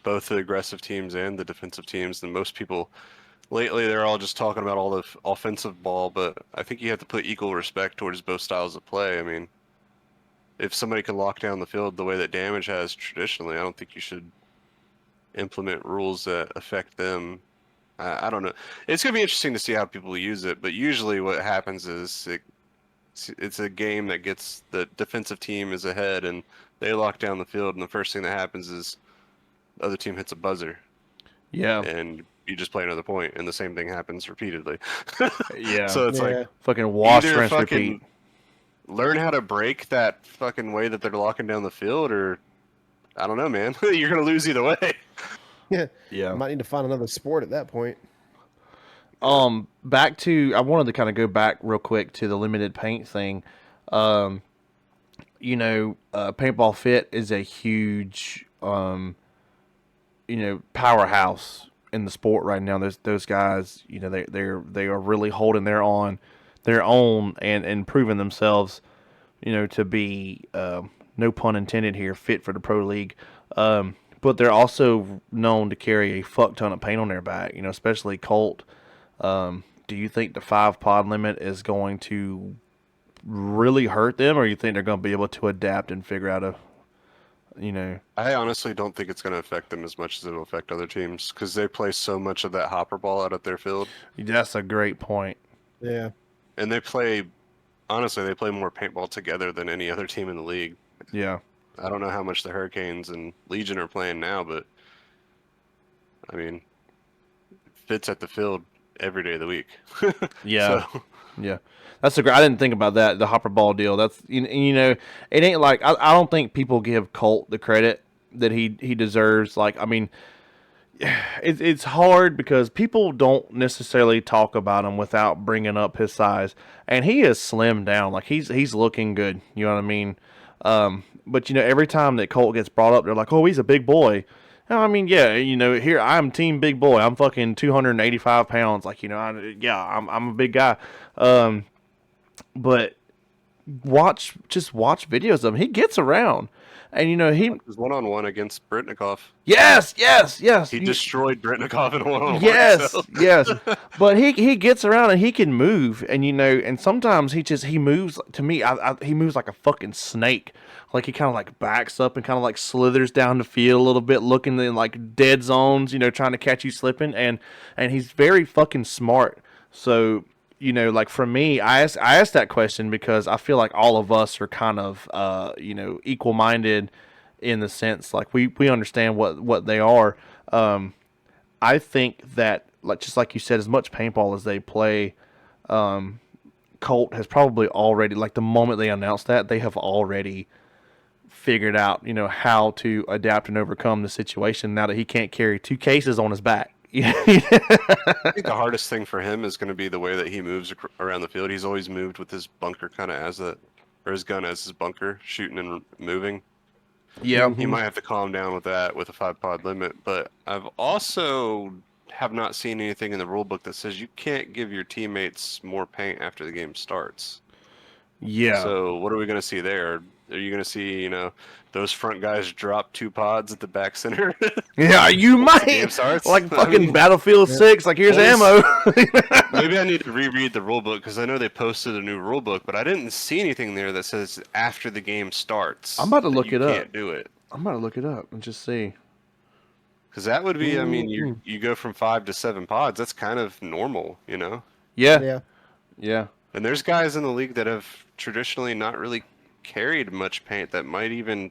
both the aggressive teams and the defensive teams. And most people lately, they're all just talking about all the offensive ball, but I think you have to put equal respect towards both styles of play. I mean, if somebody can lock down the field the way that Damage has traditionally, I don't think you should implement rules that affect them. I don't know. It's going to be interesting to see how people use it, but usually what happens is it's a game that gets the defensive team is ahead and they lock down the field, and the first thing that happens is the other team hits a buzzer. Yeah. And you just play another point, and the same thing happens repeatedly. Yeah. So it's like fucking wash, either rinse, fucking repeat. learn how to break that fucking way that they're locking down the field, or I don't know, man. You're gonna lose either way. Yeah. Might need to find another sport at that point. Back to, I wanted to kind of go back real quick to the limited paint thing. Paintball Fit is a huge, powerhouse in the sport right now. Those guys, they are really holding their own and proving themselves, to be, no pun intended here, fit for the pro league. But they're also known to carry a fuck ton of paint on their back, especially Colt. Do you think the 5 pod limit is going to really hurt them, or you think they're going to be able to adapt and figure out I honestly don't think it's going to affect them as much as it'll affect other teams because they play so much of that hopper ball out at their field. That's a great point. Yeah. And they play more paintball together than any other team in the league. Yeah. I don't know how much the Hurricanes and Legion are playing now, but I mean, Fit's at the field every day of the week. Yeah. Yeah. That's I didn't think about that, the hopper ball deal. That's, it ain't like, I don't think people give Colt the credit that he deserves. Like, I mean, it's hard because people don't necessarily talk about him without bringing up his size, and he is slimmed down. Like, he's looking good. You know what I mean? But every time that Colt gets brought up, they're like, "Oh, he's a big boy." No, I mean, yeah, here I'm Team Big Boy. I'm fucking 285 pounds. Like, I'm a big guy. But just watch videos of him. He gets around, and he. His one-on-one against Britnikov. Yes, yes, yes. He destroyed Britnikov in one-on-one. Yes, So. yes. But he gets around and he can move, and and sometimes he moves. To me, he moves like a fucking snake. Like he kind of like backs up and kind of like slithers down the field a little bit, looking in like dead zones, trying to catch you slipping, and he's very fucking smart. So like for me, I asked that question because I feel like all of us are kind of equal minded in the sense like we understand what they are. I think that just like you said, as much paintball as they play, Colt has probably already, like the moment they announced that, they have already figured out how to adapt and overcome the situation now that he can't carry 2 cases on his back. I think the hardest thing for him is going to be the way that he moves around the field. He's always moved with his bunker kind of or his gun as his bunker, shooting and moving. Yeah. He might have to calm down with that with a 5-pod limit, but I've also have not seen anything in the rule book that says you can't give your teammates more paint after the game starts. Yeah. So what are we going to see there? Are you going to see, those front guys drop 2 pods at the back center? Yeah, you might. Game starts? Like fucking Battlefield 6, like here's ammo. Maybe I need to reread the rule book because I know they posted a new rule book, but I didn't see anything there that says after the game starts. I'm about to look it up. You can't do it. I'm about to look it up and just see. Because that would be, I mean, you go from 5 to 7 pods. That's kind of normal, Yeah. Yeah. Yeah. And there's guys in the league that have traditionally not really carried much paint that might even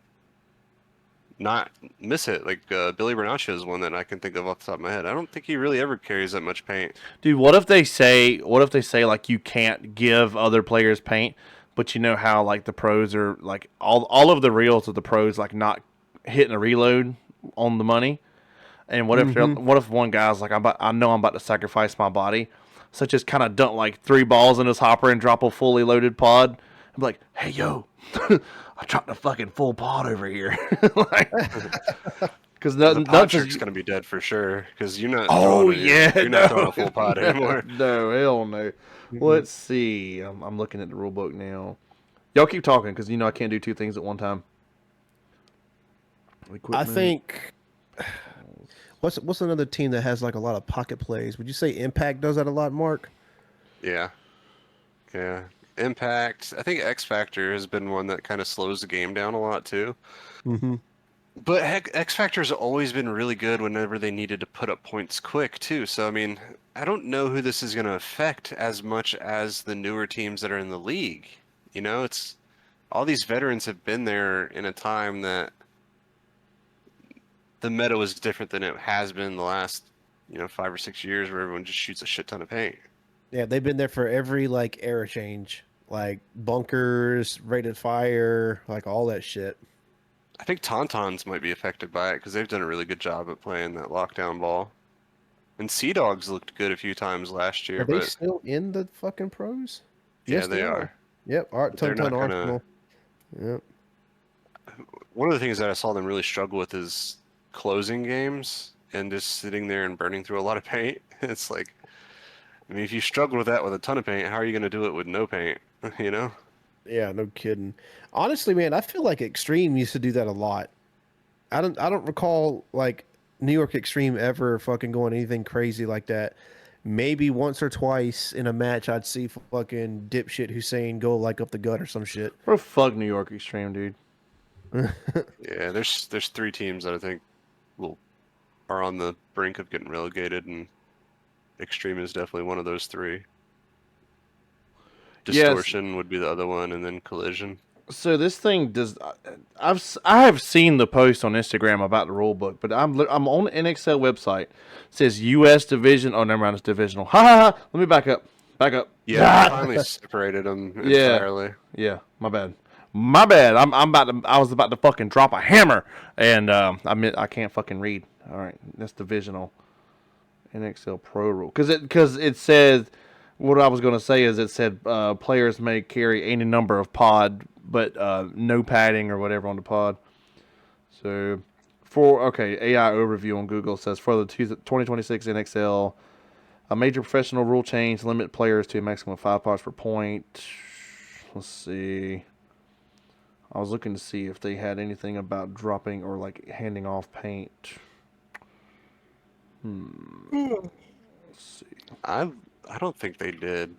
not miss it. Like Billy Bernaccia is one that I can think of off the top of my head. I don't think he really ever carries that much paint. Dude, what if they say like you can't give other players paint, but you know how like the pros are like all of the reels of the pros like not hitting a reload on the money. And what if one guy's like I know I'm about to sacrifice my body, so just kind of dump like 3 balls in his hopper and drop a fully loaded pod. I'm like, hey yo, I dropped a fucking full pod over here. Because The pod trick's gonna be dead for sure. Because you're not. You're not throwing a full pod anymore. No, hell no. Let's see. I'm looking at the rule book now. Y'all keep talking because I can't do 2 things at one time. I think. What's another team that has like a lot of pocket plays? Would you say Impact does that a lot, Mark? Yeah. Impact. I think X Factor has been one that kind of slows the game down a lot too. Mm-hmm. But X Factor's always been really good whenever they needed to put up points quick too. So I mean, I don't know who this is going to affect as much as the newer teams that are in the league. It's all these veterans have been there in a time that the meta was different than it has been the last 5 or 6 years, where everyone just shoots a shit ton of paint. Yeah, they've been there for every like era change, like bunkers, rated fire, like all that shit. I think Tauntauns might be affected by it because they've done a really good job at playing that lockdown ball. And Sea Dogs looked good a few times last year. Are they still in the fucking pros? Yeah, Yes, they are. Yep, ton Arsenal. Yep. One of the things that I saw them really struggle with is closing games and just sitting there and burning through a lot of paint. It's like, I mean, if you struggle with that with a ton of paint, how are you going to do it with no paint? Yeah, no kidding. Honestly, man, I feel like Extreme used to do that a lot. I don't recall like New York Extreme ever fucking going anything crazy like that. Maybe once or twice in a match I'd see fucking dipshit Hussein go like up the gut or some shit. Bro, fuck New York Extreme, dude. Yeah, there's 3 teams that I think are on the brink of getting relegated, and Extreme is definitely one of those 3. Distortion would be the other one, and then Collision. So this thing does. I have seen the post on Instagram about the rule book, but I'm on the NXL website. It says U.S. division. Oh, never mind, it's divisional. Ha ha ha! Let me back up. Yeah, I finally separated them entirely. Yeah, my bad. I was about to fucking drop a hammer, and I can't fucking read. All right, that's divisional. NXL Pro rule because it says. What I was going to say is it said players may carry any number of pod, but no padding or whatever on the pod. So AI overview on Google says for the 2026 NXL, a major professional rule change limit players to a maximum of 5 pods per point. Let's see. I was looking to see if they had anything about dropping or like handing off paint. Let's see. I don't think they did.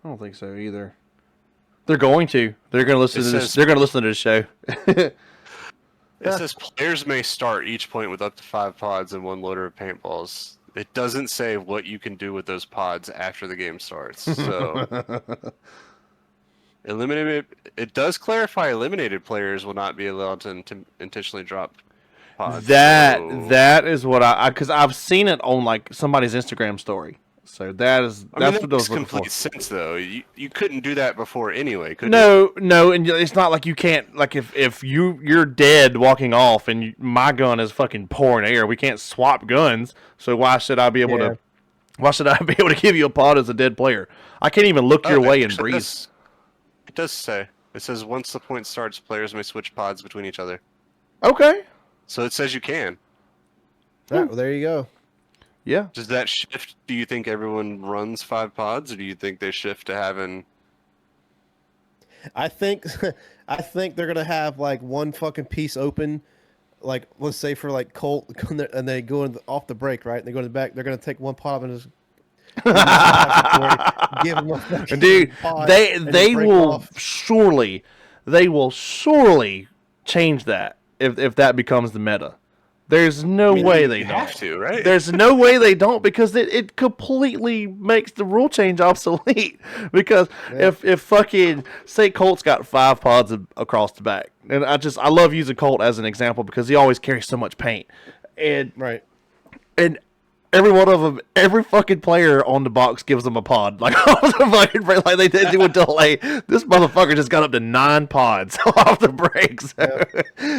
I don't think so either. They're going to. They're going to listen It to this. says- They're going to listen to this show. It says players may start each point with up to 5 pods and 1 loader of paintballs. It doesn't say what you can do with those pods after the game starts. So eliminated. It does clarify eliminated players will not be allowed to intentionally drop pods. So- That is what because I've seen it on like somebody's Instagram story. So that's I mean, what that I makes was looking for. complete sense though. You couldn't do that before anyway, could you? No, and it's not like you can't. Like if you're dead walking off and my gun is fucking pouring air, we can't swap guns. So why should I be able Yeah. to? Why should I be able to give you a pod as a dead player? I can't even look your way and actually, breathe. It does say. It says once the point starts, players may switch pods between each other. Okay. So it says you can. All right, well, there you go. Yeah. Does that shift? Do you think everyone runs 5 pods, or do you think they shift to having? I think I think they're gonna have like one fucking piece open, like let's say for like Colt, and they go off the break, right? And they go to the back. They're gonna take one pod and just give them a fucking Dude, pod they and they break will off. surely change that if that becomes the meta. There's no I mean, way you they have don't. to, right? There's no way they don't because it completely makes the rule change obsolete. Because if fucking say Colt's got 5 pods across the back, and I love using Colt as an example because he always carries so much paint, and Right. every one of them, every fucking player on the box gives them a pod. Like, like they did with delay. This motherfucker just got up to 9 pods off the breaks.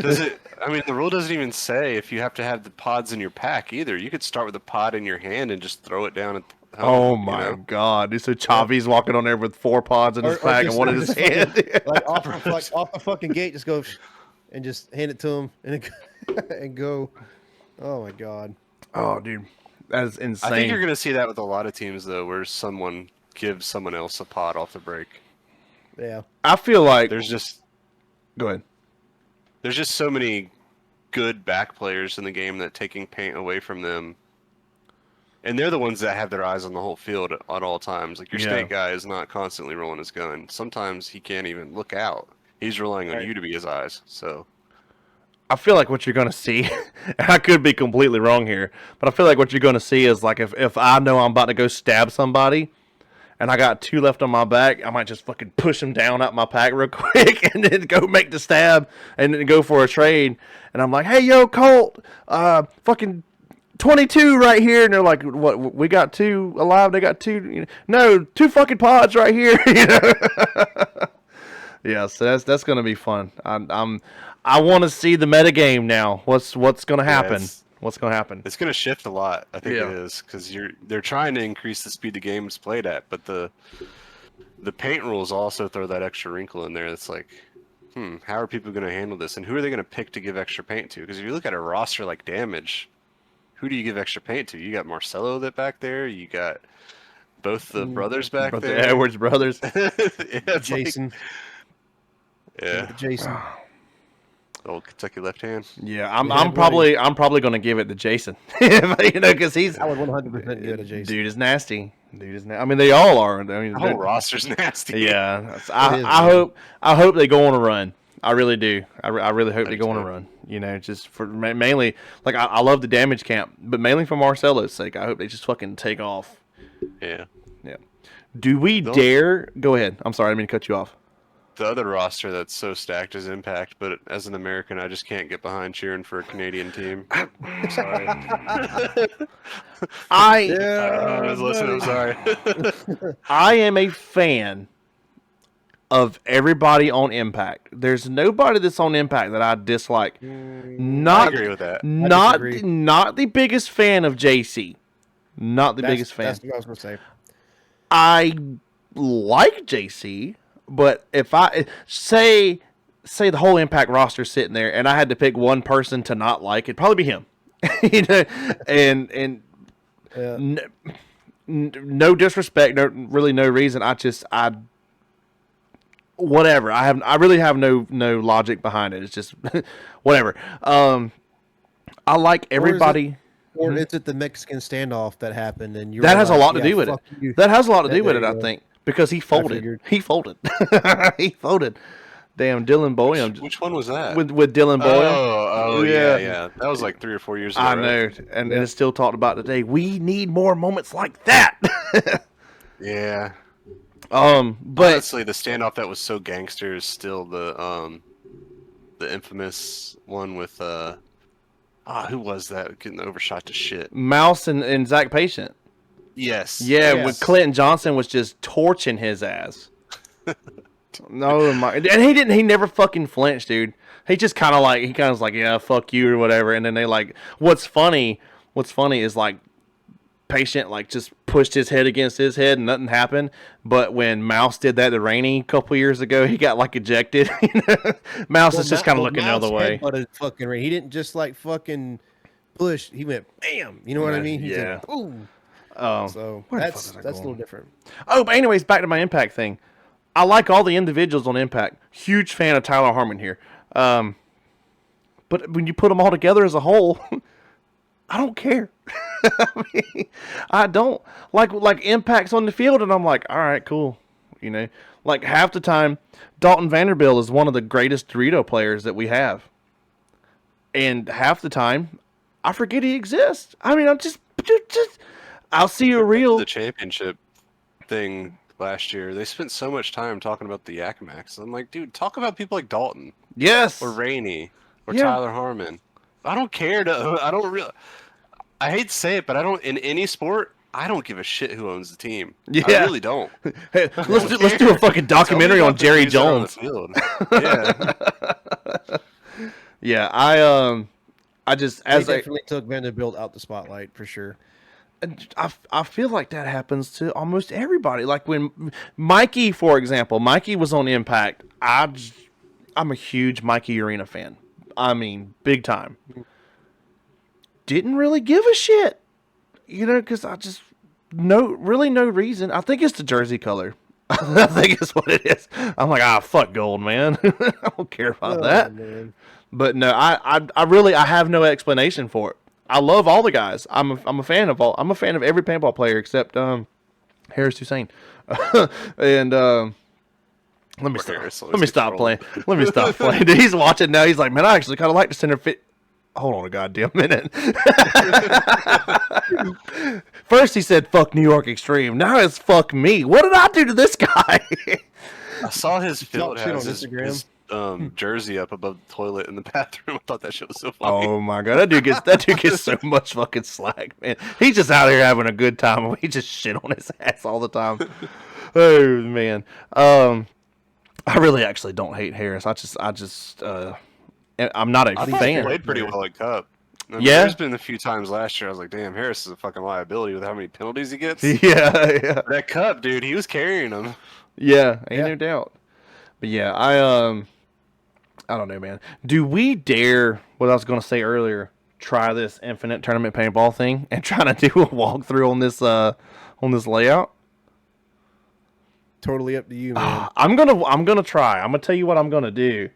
Does it? I mean, the rule doesn't even say if you have to have the pods in your pack either. You could start with a pod in your hand and just throw it down at Oh home, my you know? god! So Chavi's walking on there with 4 pods in his pack and just- one in his just fucking, hand. like off the fucking gate, just go and just hand it to him and go. Oh my god. Oh, dude, that is insane. I think you're gonna see that with a lot of teams though, where someone gives someone else a pod off the break. Yeah. I feel like. There's just Go ahead. there's just so many good back players in the game that taking paint away from them, and they're the ones that have their eyes on the whole field at all times. Like your Yeah. state guy is not constantly rolling his gun. Sometimes he can't even look out. He's relying on Right. you to be his eyes. So I feel like what you're going to see, and I could be completely wrong here, but I feel like what you're going to see is like if I know I'm about to go stab somebody and I got 2 left on my back, I might just fucking push them down out my pack real quick and then go make the stab and then go for a trade. And I'm like, hey, yo, Colt, fucking 22 right here. And they're like, what, we got 2 alive? They got 2? No, 2 fucking pods right here. You know? Yeah, so that's going to be fun. I want to see the metagame now. What's going to happen? What's going to happen? it's going to shift a lot. I think Yeah. it is because they're trying to increase the speed the game's played at, but the paint rules also throw that extra wrinkle in there. It's like, how are people going to handle this, and who are they going to pick to give extra paint to? Because if you look at a roster like Damage, who do you give extra paint to? You got Marcelo that back there. You got both the brothers back But the there. Edwards brothers. Yeah, it's like- Jason. yeah, Jason. the old Kentucky left hand. Yeah, I'm buddy. probably going to give it to Jason. Because he's I would 100% give it to Jason. dude is nasty. I mean, they all are. I mean, The whole they're- roster's nasty. yeah. It I is, hope they go on a run. I really do. I really hope I they do go on a too. run. You know, just for mainly like I love the damage camp, but mainly for Marcelo's sake. I hope they just fucking take off. Yeah. Yeah. Do we Those- dare? Go ahead. I'm sorry, I didn't mean to cut you off. The other roster that's so stacked is Impact, but as an American, I just can't get behind cheering for a Canadian team. Sorry. I was listening. I'm sorry. I am a fan of everybody on Impact. There's nobody that's on Impact that I dislike. I Not agree with that. disagree. not the biggest fan of JC. Not the biggest fan. That's what I was going to say. I like JC, but if I say say the whole Impact roster sitting there, and I had to pick one person to not like, it'd probably be him. You know, and Yeah. no disrespect, really no reason. Whatever. I really have no logic behind it. It's just whatever. I like everybody. Or is it the Mexican standoff that happened and you That were has a like, lot to yeah, do with it. fuck you. That has a lot to Yeah, do with there it, you I go. think, because he folded. figured. He folded. He folded. Damn, Dylan Boyum. Which one was that? With Dylan Boyum. Oh, yeah. That was like 3 or 4 years ago. I right? know, and it's still talked about today. We need more moments like that. Yeah. But Honestly, the standoff that was so gangster is still the infamous one with who was that getting overshot to shit? Mouse and Zach Patient. Yes. Yeah, Yes. when Clinton Johnson was just torching his ass. No, and he never fucking flinched, dude. He just kind of was like, yeah, fuck you or whatever. And then they like, what's funny is like, Patient like just pushed his head against his head and nothing happened. But when Mouse did that to Rainey a couple years ago, he got like ejected. Mouse is just kind of looking the other way. Fucking He didn't just like fucking push. He went bam. You know what I mean? He Yeah. said boom. Oh, So where the that's fuck a was I going? little different. Oh, but anyways, back to my Impact thing. I like all the individuals on Impact. Huge fan of Tyler Harmon here. But when you put them all together as a whole, I don't care. I mean, I don't like Impact's on the field, and I'm like, all right, cool. You know, like half the time, Dalton Vanderbilt is one of the greatest Dorito players that we have, and half the time, I forget he exists. I mean, I'm just I'll see a reel. The championship thing last year, they spent so much time talking about the Yakmax. I'm like, dude, talk about people like Dalton Yes. or Rainey or Yeah. Tyler Harmon. I don't care I hate to say it, but I don't in any sport. I don't give a shit who owns the team. Yeah. I really don't. Hey, let's do a fucking documentary on Jerry Jones. Yeah. Yeah, I just They as definitely took Vanderbilt out the spotlight for sure. I feel like that happens to almost everybody. Like when Mikey, for example, Mikey was on Impact. I'm a huge Mikey Arena fan. I mean, big time. Didn't really give a shit, you know, because I just no reason. I think it's the jersey color. I think it's what it is. I'm like, fuck gold, man. I don't care about that. Man. But no, I have no explanation for it. I love all the guys. I'm a fan of all. I'm a fan of every paintball player except Harris Hussein. And let me stop playing. Let me stop playing. Dude, he's watching now. He's like, man, I actually kind of like the center fit. Hold on a goddamn minute. First he said fuck New York Extreme. Now it's fuck me. What did I do to this guy? I saw his field shit on has his Instagram. jersey up above the toilet in the bathroom. I thought that shit was so funny. Oh my god, that dude gets so much fucking slack, man. He's just out here having a good time. We just shit on his ass all the time. Oh man. I really actually don't hate Harris. I'm not a I thought fan. he played pretty well at Cup. I mean, Yeah? There's been a few times last year I was like, damn, Harris is a fucking liability with how many penalties he gets. Yeah. That Cup, dude, he was carrying them. Yeah, ain't Yeah. no doubt. But yeah, I don't know, man. Do we dare, what I was going to say earlier, try this infinite tournament paintball thing and try to do a walkthrough on this layout? Totally up to you, man. I'm gonna try. I'm gonna tell you what I'm gonna do.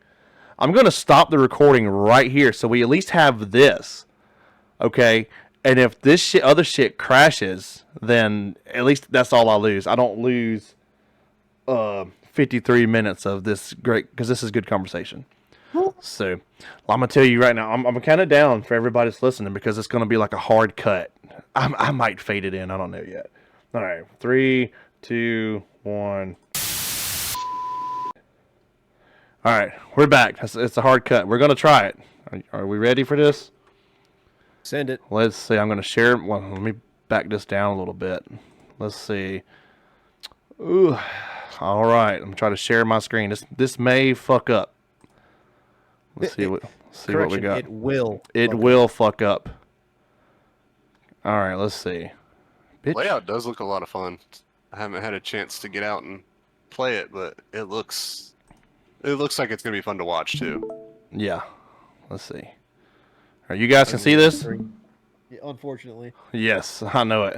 I'm gonna stop the recording right here so we at least have this. Okay? And if this other shit crashes, then at least that's all I lose. I don't lose 53 minutes of this great, because this is good conversation. So I'm gonna tell you right now, I'm kind of down for everybody that's listening because it's gonna be like a hard cut. I might fade it in. I don't know yet. All right, 3, 2, 1. All right, we're back. It's a hard cut. We're gonna try it. Are we ready for this? Send it. Let's see. I'm gonna share. Well, let me back this down a little bit. Let's see. Ooh. All right. I'm trying to share my screen. This may fuck up. Let's see what we Correction, got. It will. It will fuck up. All right. Let's see. Bitch. Layout does look a lot of fun. I haven't had a chance to get out and play it, but it looks It looks like it's gonna be fun to watch too. Yeah. Let's see. All right, you guys can see this? Yeah, unfortunately. Yes, I know it.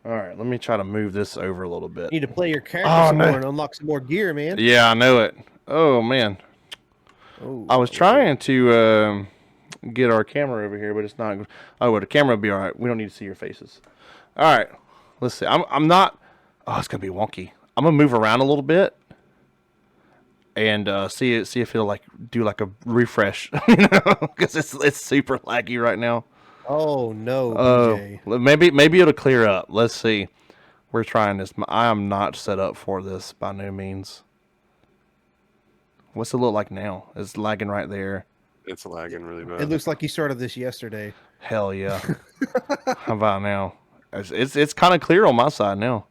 All right, let me try to move this over a little bit. You need to play your character Oh, some no. more and unlock some more gear, man. Yeah, I know it. Oh man, Oh, I was trying to get our camera over here, but it's not. Oh, well, the camera will be all right. We don't need to see your faces. All right, let's see. I'm not. Oh, it's gonna be wonky. I'm gonna move around a little bit and see if it'll like do like a refresh, because it's super laggy right now. Oh no, Oh, BJ. maybe it'll clear up. Let's see. We're trying this. I am not set up for this by no means. What's it look like now? It's lagging right there. It's lagging really It bad. looks like you started this yesterday. Hell yeah. How about now? It's kind of clear on my side now.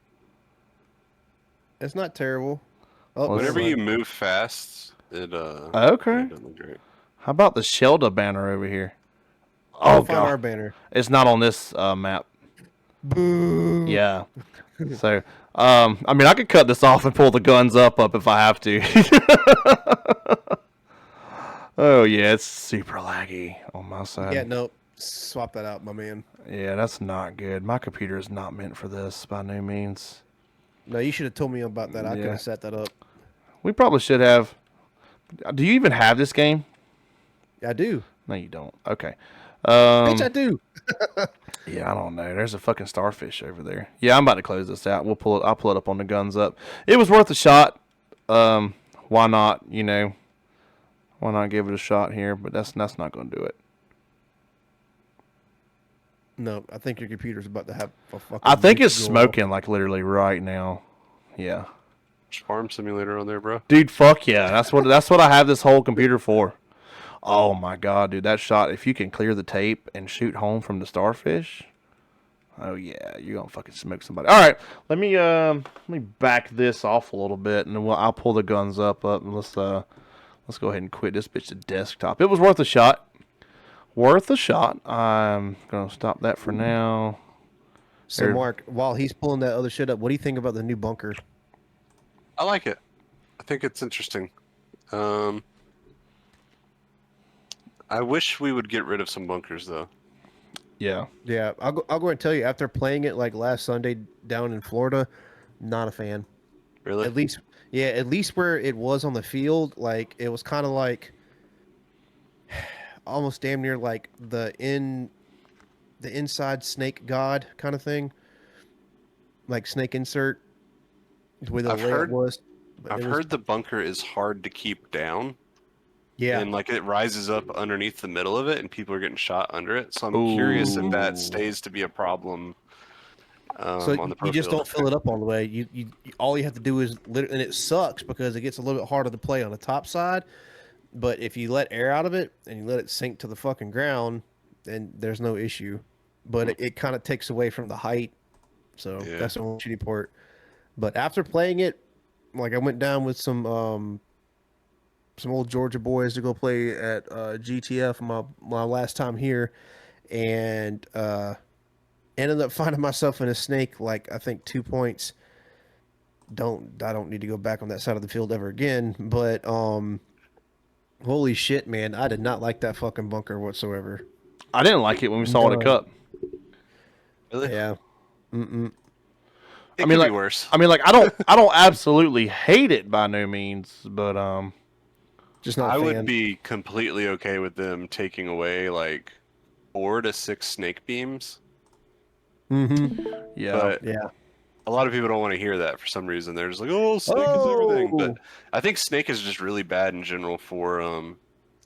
It's not terrible. Oh, Well, Whenever never you mind. move fast, it Okay. it doesn't look great. How about the Shelda banner over here? Go Oh find our god, banner. it's not on this map. Boo. Yeah. So, I mean, I could cut this off and pull the guns up if I have to. Oh yeah, it's super laggy on my side. Yeah, nope. Swap that out, my man. Yeah, that's not good. My computer is not meant for this by no means. No, you should have told me about that. I could Yeah. have set that up. We probably should have. Do you even have this game? I do. No, you don't. Okay. Bitch, I do. Yeah, I don't know. There's a fucking starfish over there. Yeah, I'm about to close this out. We'll pull it. I'll pull it up on the guns up. It was worth a shot. Why not? You know, why not give it a shot here? But that's not going to do it. No, I think your computer's about to have a fucking. I think it's nuke go smoking off. like literally right now. Yeah, Farm simulator on there, bro. dude. Fuck yeah. That's what I have this whole computer for. Oh my god, dude, that shot! If you can clear the tape and shoot home from the starfish, oh yeah, you're gonna fucking smoke somebody. All right, let me back this off a little bit, and then I'll pull the guns up, and let's go ahead and quit this bitch to desktop. It was worth a shot. Worth a shot. I'm gonna stop that for now. So, Here. Mark, while he's pulling that other shit up, what do you think about the new bunker? I like it. I think it's interesting. I wish we would get rid of some bunkers though. Yeah. Yeah, I'll go ahead and tell you. After playing it like last Sunday down in Florida, not a fan. Really? At least where it was on the field, like it was kind of like almost damn near like the inside snake god kind of thing, like snake insert, the way the I've layout heard- was. But I've it was- heard the bunker is hard to keep down. Yeah, And like it rises up underneath the middle of it, and people are getting shot under it. So I'm curious if that Ooh. stays to be a problem. so On the pro you just field. don't fill it up all the way. You all you have to do is and it sucks because it gets a little bit harder to play on the top side. But if you let air out of it and you let it sink to the fucking ground, then there's no issue. But it kind of takes away from the height, so Yeah. that's the only shitty part. But after playing it, like I went down with some old Georgia boys to go play at GTF my last time here, and ended up finding myself in a snake like I think 2 points. I don't need to go back on that side of the field ever again. But holy shit, man, I did not like that fucking bunker whatsoever. I didn't like it when we saw it at Cup. Really? Yeah. It mean, could like- be worse. I mean, like I don't absolutely hate it by no means, but Just not a I fan. would be completely okay with them taking away like 4 to 6 snake beams. Mm-hmm. yeah. But Yeah. a lot of people don't want to hear that for some reason. They're just like, "Oh, snake is everything." Oh. But I think snake is just really bad in general for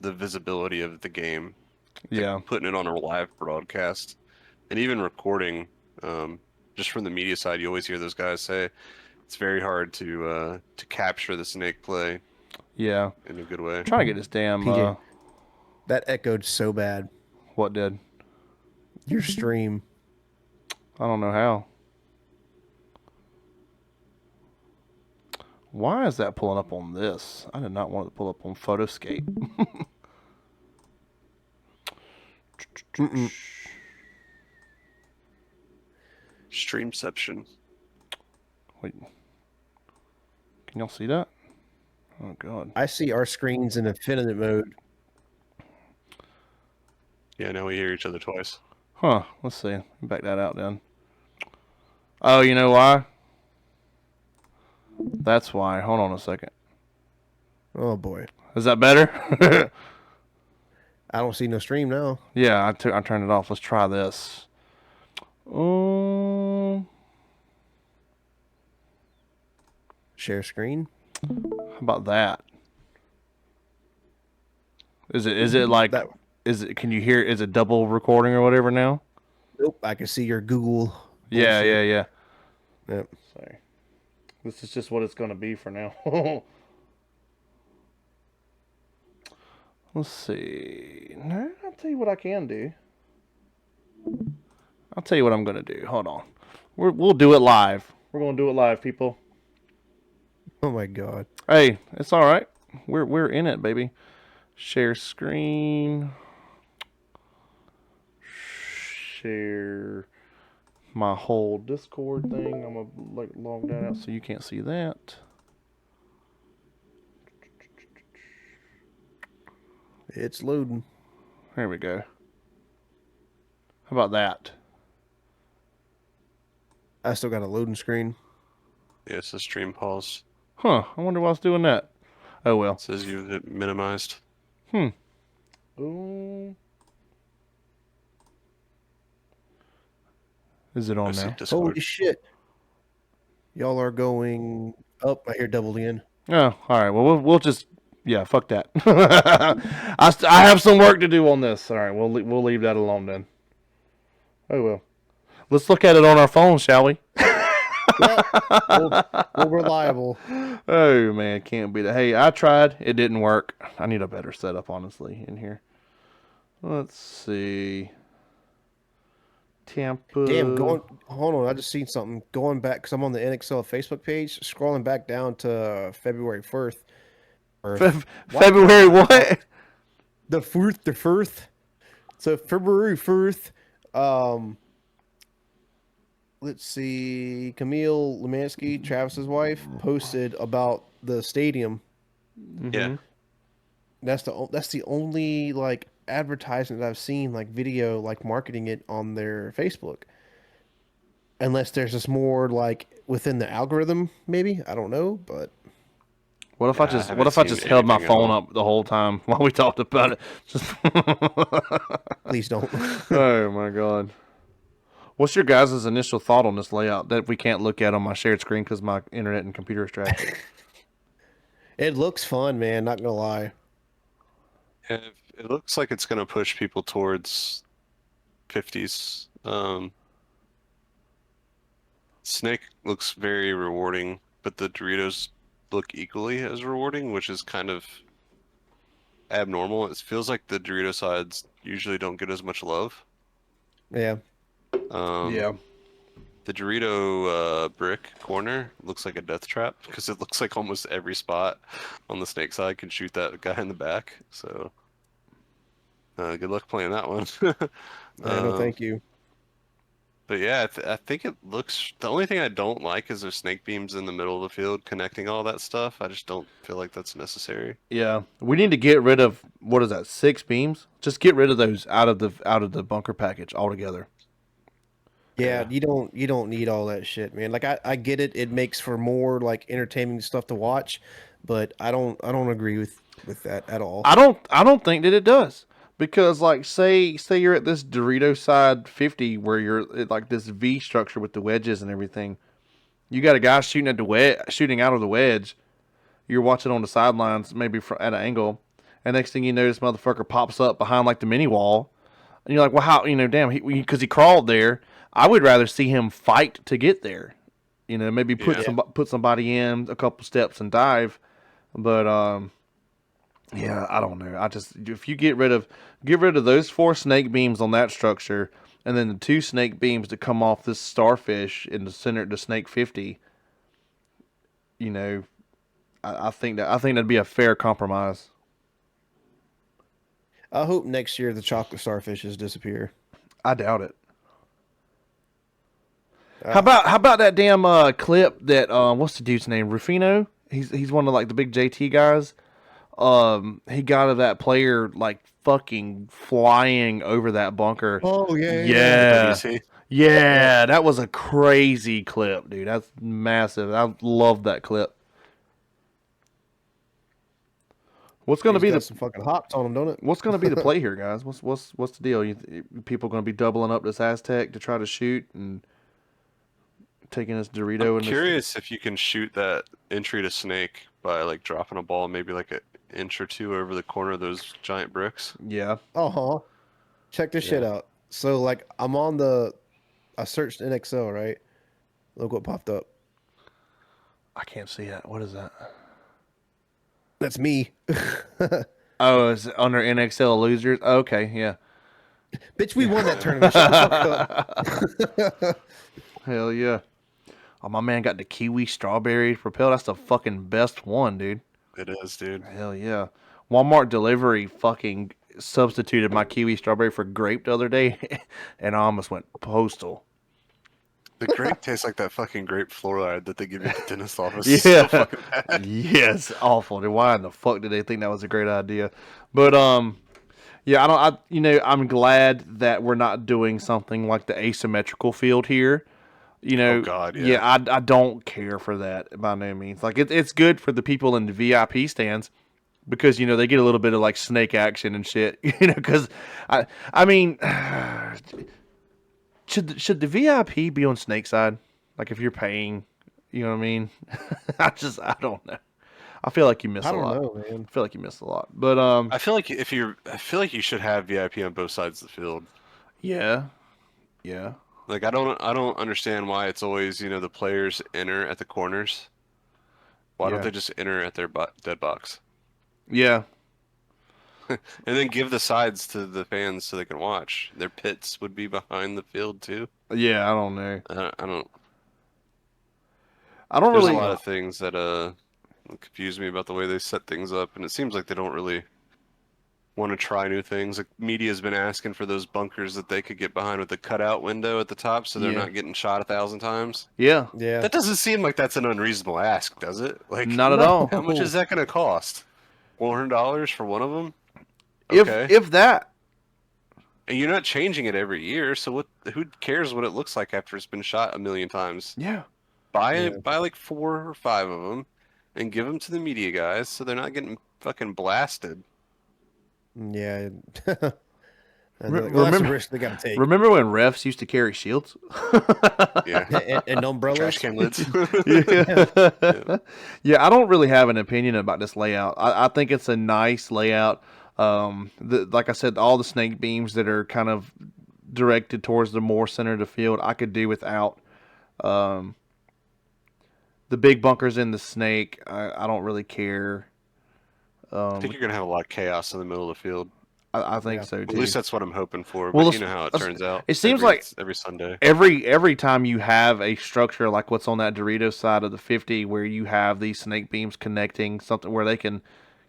the visibility of the game. Yeah. Putting it on a live broadcast and even recording. Just from the media side, you always hear those guys say it's very hard to capture the snake play Yeah. in a good way. I'm trying to get this damn PJ. That echoed so bad. what did? Your stream. I don't know how. Why is that pulling up on this? I did not want it to pull up on Photoscape. Streamception. Wait. Can y'all see that? Oh God. I see our screens in infinite mode. Yeah, now we hear each other twice. Huh. Let's see. Back that out then. Oh, you know why? That's why. Hold on a second. Oh boy, Is that better? I don't see no stream now. Yeah, I turned it off. Let's try this. Um, Share screen. how about that? Is it like That can you hear, is it double recording or whatever now? nope. I can see your Google. Yeah, bullshit. yeah. Yep. Sorry. This is just what it's going to be for now. Let's see. No, I'll tell you what I can do. I'll tell you what I'm going to do. Hold on. We'll do it live. We're going to do it live, people. Oh my God. Hey, it's all right. We're in it, baby. Share screen. Share my whole Discord thing. I'm gonna like log that out so you can't see that. It's loading. There we go. How about that? I still got a loading screen. Yeah, it says stream pause. Huh. I wonder why it's doing that. Oh well. It says you've it minimized. Ooh. Is it I on see now? Discord. Holy shit! Y'all are going up. I hear double in. Oh, all right. Well, we'll just fuck that. I have some work to do on this. All right, we'll leave that alone then. Oh well. Let's look at it on our phone, shall we? We're reliable. Oh man, can't be that. Hey, I tried. It didn't work. I need a better setup, honestly, in here. Let's see. Tampa. Damn, hold on. I just seen something. Going back, because I'm on the NXL Facebook page, scrolling back down to February 1st. February what? The 1st. So February 1st, let's see, Camille Lemansky, Travis's wife, posted about the stadium. Yeah. That's the only like advertisement that I've seen, like video, like marketing it on their Facebook. Unless there's just more like within the algorithm, maybe, I don't know, but What if Yeah, I I haven't just seen held my anything at phone all. up the whole time while we talked about it? Just please don't. oh my god. What's your guys' initial thought on this layout that we can't look at on my shared screen because my internet and computer is trash? It looks fun, man. Not gonna lie. Yeah, it looks like it's gonna push people towards 50s. Snake looks very rewarding, but the Doritos look equally as rewarding, which is kind of abnormal. It feels like the Dorito sides usually don't get as much love. Yeah. Yeah. The Dorito brick corner looks like a death trap because it looks like almost every spot on the snake side can shoot that guy in the back. So good luck playing that one. No, thank you. But yeah, I think it looks. The only thing I don't like is there's snake beams in the middle of the field connecting all that stuff. I just don't feel like that's necessary. Yeah. We need to get rid of, what is that, 6 beams? Just get rid of those out of the bunker package altogether. Yeah, Yeah. you don't need all that shit, man. Like I get it. It makes for more like entertaining stuff to watch, but I don't agree with that at all. I don't think that it does. Because like say you're at this Dorito side 50 where you're at like this V structure with the wedges and everything. You got a guy shooting at shooting out of the wedge. You're watching on the sidelines maybe at an angle, and next thing you know this motherfucker pops up behind like the mini wall. And you're like, "Well, how, damn, because he crawled there. I would rather see him fight to get there. Maybe put Yeah. put somebody in a couple steps and dive, but yeah, I don't know. I just, if you get rid of those 4 snake beams on that structure, and then the 2 snake beams that come off this starfish in the center, the snake 50. I think that'd be a fair compromise. I hope next year the chocolate starfishes disappear. I doubt it. How about that damn clip that what's the dude's name? Rufino He's one of like the big JT guys. He got of that player like fucking flying over that bunker. Oh yeah. The Yeah. WC. Yeah. Yeah, that was a crazy clip, dude. That's massive. I love that clip. What's gonna He's be got the some fucking hops on him, don't it? What's gonna be the play here, guys? What's the deal? People gonna be doubling up this Aztec to try to shoot and taking this I'm Dorito and this. curious if you can shoot that entry to snake by like dropping a ball maybe like an inch or two over the corner of those giant bricks. Yeah. Uh-huh. Check this shit Yeah. out. So like I searched NXL, right? Look what popped up. I can't see it. What is that? That's me. Oh, it's under NXL losers. Okay, yeah. Bitch, we won that tournament. Shut the fuck up. Hell yeah. Oh, my man got the kiwi strawberry propel. That's the fucking best one, dude. It is, dude. Hell yeah. Walmart delivery fucking substituted my kiwi strawberry for grape the other day, and I almost went postal. The grape tastes like that fucking grape fluoride that they give you at the dentist office. Yeah. It's so fucking bad. Yes, awful. Dude, why in the fuck did they think that was a great idea? But yeah, I'm glad that we're not doing something like the asymmetrical field here. Oh God, yeah. Yeah, I don't care for that by no means. Like it's good for the people in the VIP stands because they get a little bit of like snake action and shit. Because I mean, should the VIP be on snake side? Like if you're paying, you know what I mean? I don't know. I feel like you miss I a don't lot. know, man. I feel like you missed a lot. But I feel like I feel like you should have VIP on both sides of the field. yeah, yeah, Like I don't understand why it's always, the players enter at the corners. Why don't yeah, they just enter at their dead box? yeah, And then give the sides to the fans so they can watch. Their pits would be behind the field too. yeah. I don't know. I don't. I don't There's a really. lot of things that confuse me about the way they set things up, and it seems like they don't really want to try new things. Like media's been asking for those bunkers that they could get behind with the cutout window at the top, so they're Yeah, not getting shot 1,000 times. yeah. Yeah. That doesn't seem like that's an unreasonable ask, does it? Like, Not at all. how much is that going to cost? $400 for one of them? If Okay. if that. And you're not changing it every year, so what? Who cares what it looks like after it's been shot a million times? Yeah. Buy Yeah. buy like 4 or 5 of them, and give them to the media guys so they're not getting fucking blasted. Yeah. And Re- they're like, well, that's a remember- risk they gotta take. Remember when refs used to carry shields? Yeah, And umbrellas. trash can lids. Yeah. Yeah, I don't really have an opinion about this layout. I think it's a nice layout. Like I said, all the snake beams that are kind of directed towards the more center of the field, I could do without. Um, the big bunkers in the snake, I don't really care. I think you're gonna have a lot of chaos in the middle of the field. I think Yeah. so At too. least that's what I'm hoping for. Well, But let's- you know how it let's- turns out. it seems every, like- every Sunday. Every time you have a structure like what's on that Doritos side of the 50, where you have these snake beams connecting something where they can,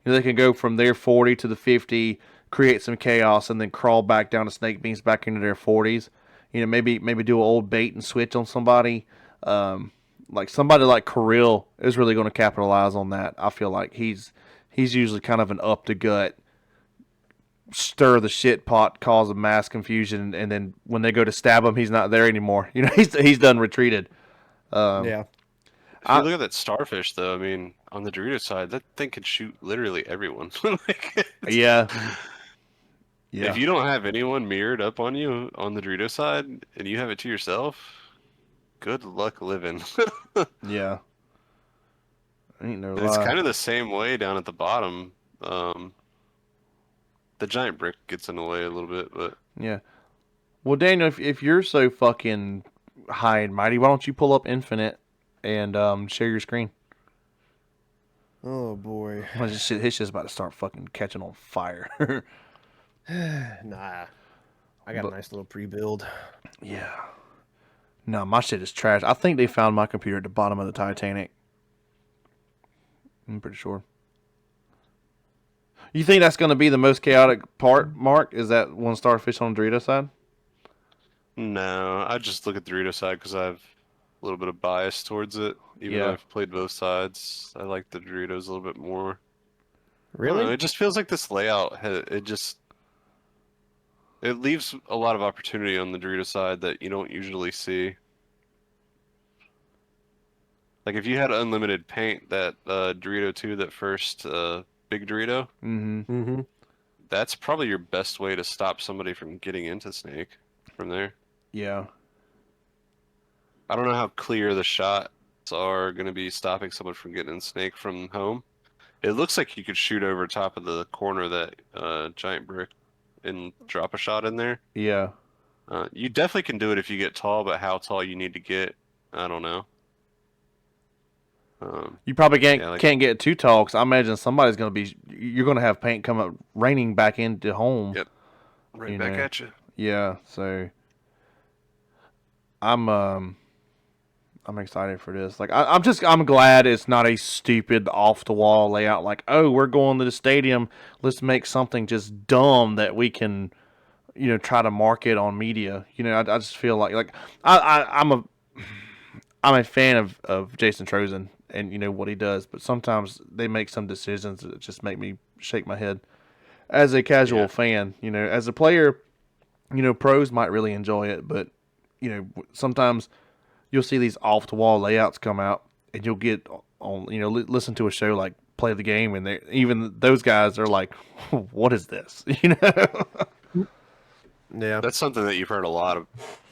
they can go from their 40 to the 50, create some chaos, and then crawl back down the snake beams back into their 40s. Maybe do an old bait and switch on somebody. Like somebody like Kirill is really going to capitalize on that. I feel like he's usually kind of an up the gut, stir the shit pot, cause a mass confusion, and then when they go to stab him, he's not there anymore. He's done retreated. Yeah. If you look at that starfish, though, I mean, on the Dorito side, that thing could shoot literally everyone. Like, Yeah. Yeah. if you don't have anyone mirrored up on you on the Dorito side, and you have it to yourself, good luck living. Yeah. Ain't no And it's lie. kind of the same way down at the bottom. The giant brick gets in the way a little bit, but Yeah. Well, Daniel, if you're so fucking high and mighty, why don't you pull up Infinite and share your screen? Oh boy. His shit's about to start fucking catching on fire. Nah. I got But- a nice little pre-build. Yeah. No, my shit is trash. I think they found my computer at the bottom of the Titanic. I'm pretty sure. You think that's going to be the most chaotic part, Mark? Is that one starfish on the Dorito side? no, I just look at the Dorito side because I've little bit of bias towards it, even though Yeah. I've played both sides. I like the Doritos a little bit more. I don't know, Really? it just feels like this layout, it leaves a lot of opportunity on the Dorito side that you don't usually see. Like if you had unlimited paint, that Dorito 2, that first big Dorito, Mm-hmm. Mm-hmm. that's probably your best way to stop somebody from getting into Snake from there. Yeah. I don't know how clear the shots are going to be stopping someone from getting in Snake from home. It looks like you could shoot over top of the corner of that giant brick and drop a shot in there. Yeah. You definitely can do it if you get tall, but how tall you need to get, I don't know. You probably Yeah, like can't get too tall because I imagine somebody's gonna be. You're gonna have paint come up raining back into home. yep, right You back know. at you. Yeah. So I'm excited for this. Like I'm glad it's not a stupid off the wall layout. Like, oh, we're going to the stadium. Let's make something just dumb that we can, try to market on media. I just feel like I'm a fan of Jason Trozen and what he does, but sometimes they make some decisions that just make me shake my head. As a casual Yeah, fan, as a player, pros might really enjoy it, but sometimes you'll see these off the wall layouts come out, and you'll get on listen to a show like Play the Game, and even those guys are like, "What is this?" Yeah. that's something that you've heard a lot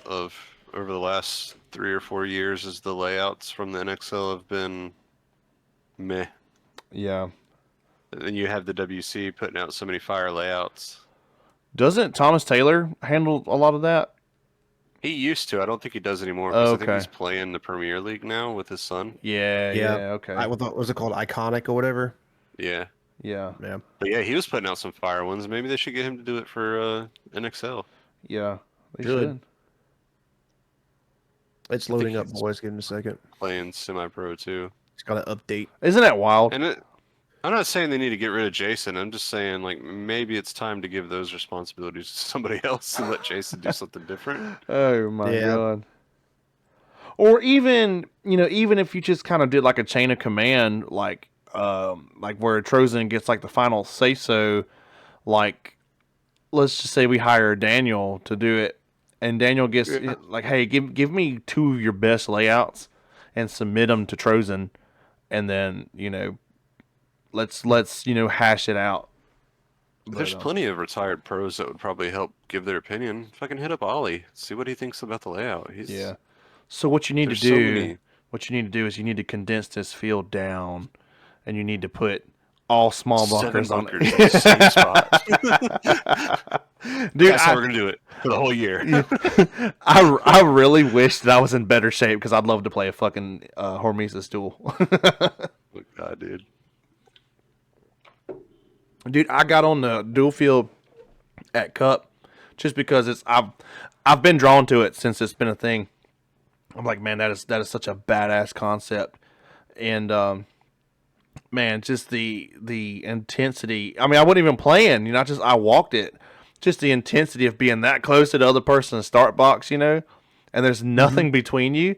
of over the last 3 or 4 years. Is the layouts from the NXL have been meh. Yeah. And you have the WC putting out so many fire layouts. Doesn't Thomas Taylor handle a lot of that? He used to. I don't think he does anymore because I think Okay. he's playing the Premier League now with his son. Yeah. Yeah. Yeah. Okay. What was it called? Iconic or whatever? Yeah. Yeah. Yeah. But yeah, he was putting out some fire ones. Maybe they should get him to do it for NXL. Yeah. They Good. should. It's loading up, boys. Give me a second. Playing semi-pro too. It's got to update. Isn't that wild? And I'm not saying they need to get rid of Jason. I'm just saying like maybe it's time to give those responsibilities to somebody else and let Jason do something different. Oh my Yeah. god. Or even even if you just kind of did like a chain of command, like where Trozen gets like the final say so, like let's just say we hire Daniel to do it, and Daniel gets Yeah. like, hey, give me two of your best layouts and submit them to Trozen, and then let's hash it out. There's But, plenty of retired pros that would probably help give their opinion. If I can hit up Ollie, see what he thinks about the layout. yeah. So what you need to There's so do, many. what you need to do is you need to condense this field down, and you need to put all small 7 bunkers on bunkers it. in the same spot. Dude, That's how we're gonna do it for the whole year. I really wish that I was in better shape because I'd love to play a fucking Hormesis duel. Oh, God, dude. Dude, I got on the dual field at Cup just because I've been drawn to it since it's been a thing. I'm like, man, that is such a badass concept, and man, just the intensity. I mean, I wasn't even playing, I walked it. Just the intensity of being that close to the other person's start box, and there's nothing between you.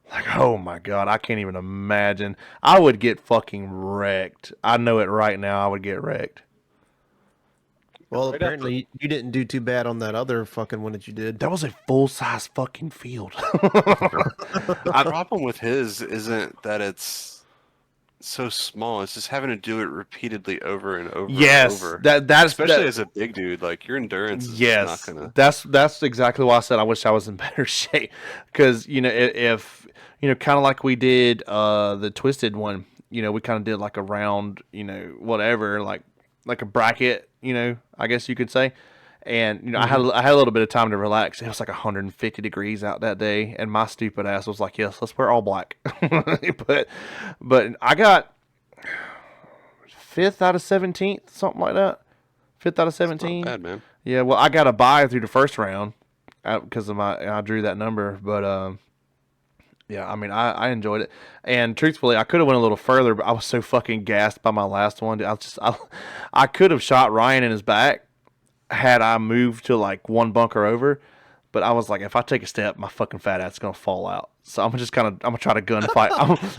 Like, oh my god, I can't even imagine. I would get fucking wrecked. I know it right now. I would get wrecked. Well, Right apparently you didn't do too bad on that other fucking one that you did. That was a full size fucking field. The problem with his isn't that it's so small. It's just having to do it repeatedly over and over Yes, and over. that's Especially as a big dude, like your endurance is yes, just not gonna. that's exactly why I said I wish I was in better shape. Because if kind of like we did the twisted one, we kind of did like a round, whatever, like a bracket, I guess you could say. And I had a little bit of time to relax. It was like 150 degrees out that day, and my stupid ass was like, "Yes, let's wear all black." but I got 5th out of 17th, something like that. 5th out of 17. Not bad, man. Yeah, well, I got a bye through the first round because of I drew that number, but yeah, I mean, I enjoyed it, and truthfully, I could have went a little further, but I was so fucking gassed by my last one. I could have shot Ryan in his back had I moved to like one bunker over, but I was like, if I take a step, my fucking fat ass is gonna fall out. So I'm gonna try to gunfight.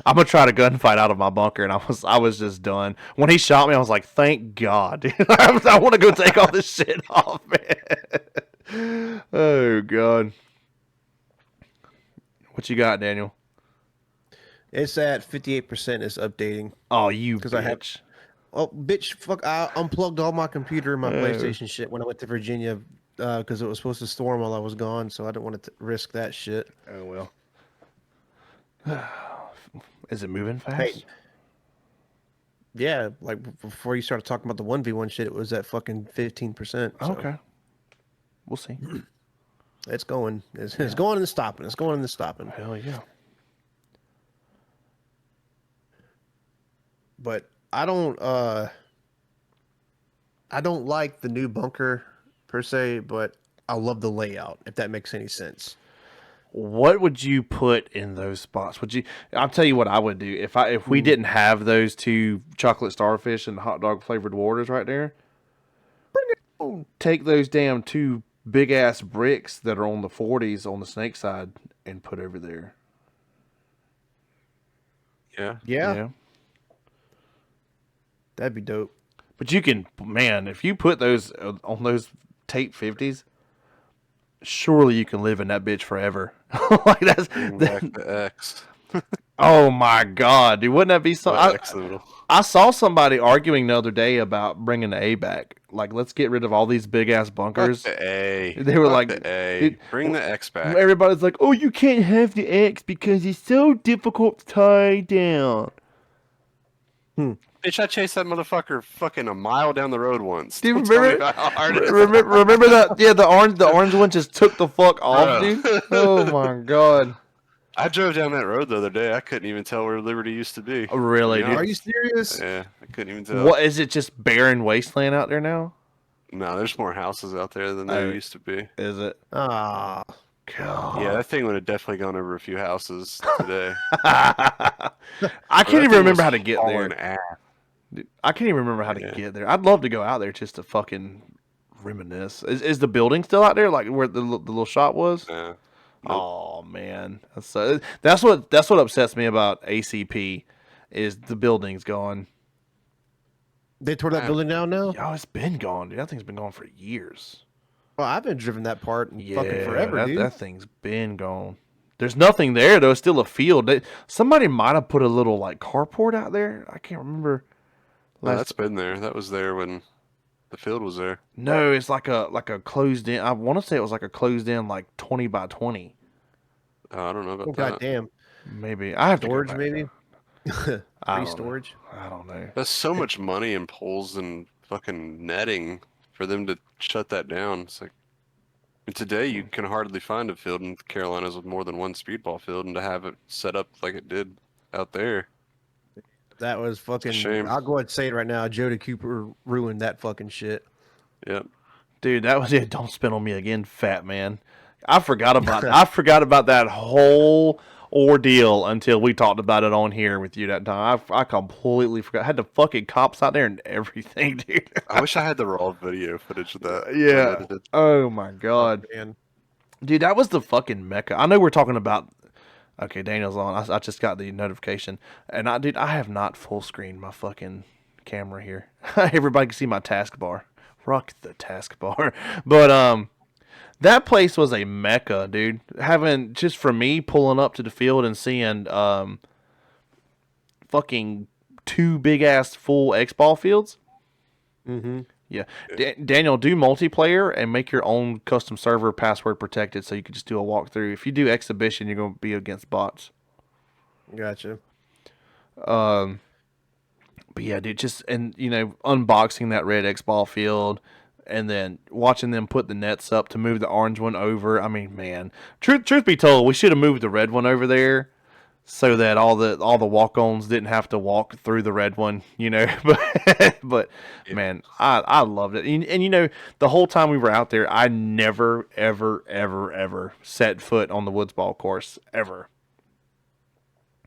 I'm gonna try to gunfight out of my bunker, and I was just done. When he shot me, I was like, thank God, dude. I want to go take all this shit off, man. Oh God, what you got, Daniel? It's at 58%. It's updating Oh, you because I have. bitch. Oh, bitch! Fuck! I unplugged all my computer and my Oh. PlayStation shit when I went to Virginia because it was supposed to storm while I was gone, so I didn't want to risk that shit. Oh well. Is it moving fast? Hey, yeah, like before you started talking about the 1v1 shit, it was at fucking 15%. So Okay, we'll see. it's going. It's going and stopping. It's going and stopping. Hell yeah. But I don't like the new bunker per se, but I love the layout, if that makes any sense. What would you put in those spots? Would you? I'll tell you what I would do if we didn't have those two chocolate starfish and hot dog flavored waters right there. Take those damn two big ass bricks that are on the 40s on the snake side and put over there. Yeah. Yeah, that'd be dope. But you can, man, if you put those on those tape 50s, surely you can live in that bitch forever. Like Bring back the X. oh my God, dude, wouldn't that be so? The X noodle. I saw somebody arguing the other day about bringing the A back. Like, let's get rid of all these big ass bunkers. Fuck the A. They were Fuck like, the A. dude, Bring the X back. everybody's like, oh, you can't have the X because it's so difficult to tie down. Bitch, I chased that motherfucker fucking a mile down the road once. Do you Don't tell me remember? about how hard it is. Remember that? Yeah, the orange one just took the fuck off, Bruh. dude. Oh my God. I drove down that road the other day. I couldn't even tell where Liberty used to be. Really, To be dude? Are you serious? Yeah, I couldn't even tell. What is it? Just barren wasteland out there now? No, there's more houses out there than there used to be. Is it? Ah, God. Yeah, that thing would have definitely gone over a few houses today. I Bro, can't that even thing remember was how to get hauling there. ass. Dude, I can't even remember how to Yeah. get there. I'd love to go out there just to fucking reminisce. Is the building still out there, like where the little shop was? Yeah. Oh man, that's what upsets me about ACP, is the building's gone. they tore that Man. building down now. Oh, it's been gone, dude. That thing's been gone for years. Well, I've been driven that part in Yeah, fucking forever, dude. that thing's been gone. There's nothing there though. It's still a field. Somebody might have put a little like carport out there. I can't remember. No, that's been there. That was there when the field was there. No, it's like a closed in. I want to say it was like a closed in, like 20 by 20. Oh, I don't know about Oh, that. goddamn. Maybe I have Storage, to go back maybe? there. I Free don't know. storage? I don't know. That's so much money in poles and fucking netting for them to shut that down. It's like, and today you can hardly find a field in the Carolinas with more than one speedball field, and to have it set up like it did out there. That was fucking. shame. I'll go ahead and say it right now. Jody Cooper ruined that fucking shit. Yep. Dude, that was it. Don't spin on me again, fat man. I forgot about that whole ordeal until we talked about it on here with you that time. I completely forgot. I had the fucking cops out there and everything, dude. I wish I had the raw video footage of that. Yeah. unedited. Oh my God. Man. Dude, that was the fucking mecca. I know we're talking about. Okay, Daniel's on. I just got the notification, and I have not full screened my fucking camera here. Everybody can see my taskbar. Rock the taskbar. But that place was a mecca, dude. Having just for me pulling up to the field and seeing fucking two big ass full X ball fields. Mm-hmm. Yeah, Daniel, do multiplayer and make your own custom server password protected, so you can just do a walkthrough. If you do exhibition, you're going to be against bots. Gotcha. But yeah, dude, just unboxing that red X ball field, and then watching them put the nets up to move the orange one over. I mean, man, truth be told, we should have moved the red one over there, so that all the walk-ons didn't have to walk through the red one, but Yeah. man, I loved it. And the whole time we were out there, I never, ever, ever, ever set foot on the woods ball course, ever.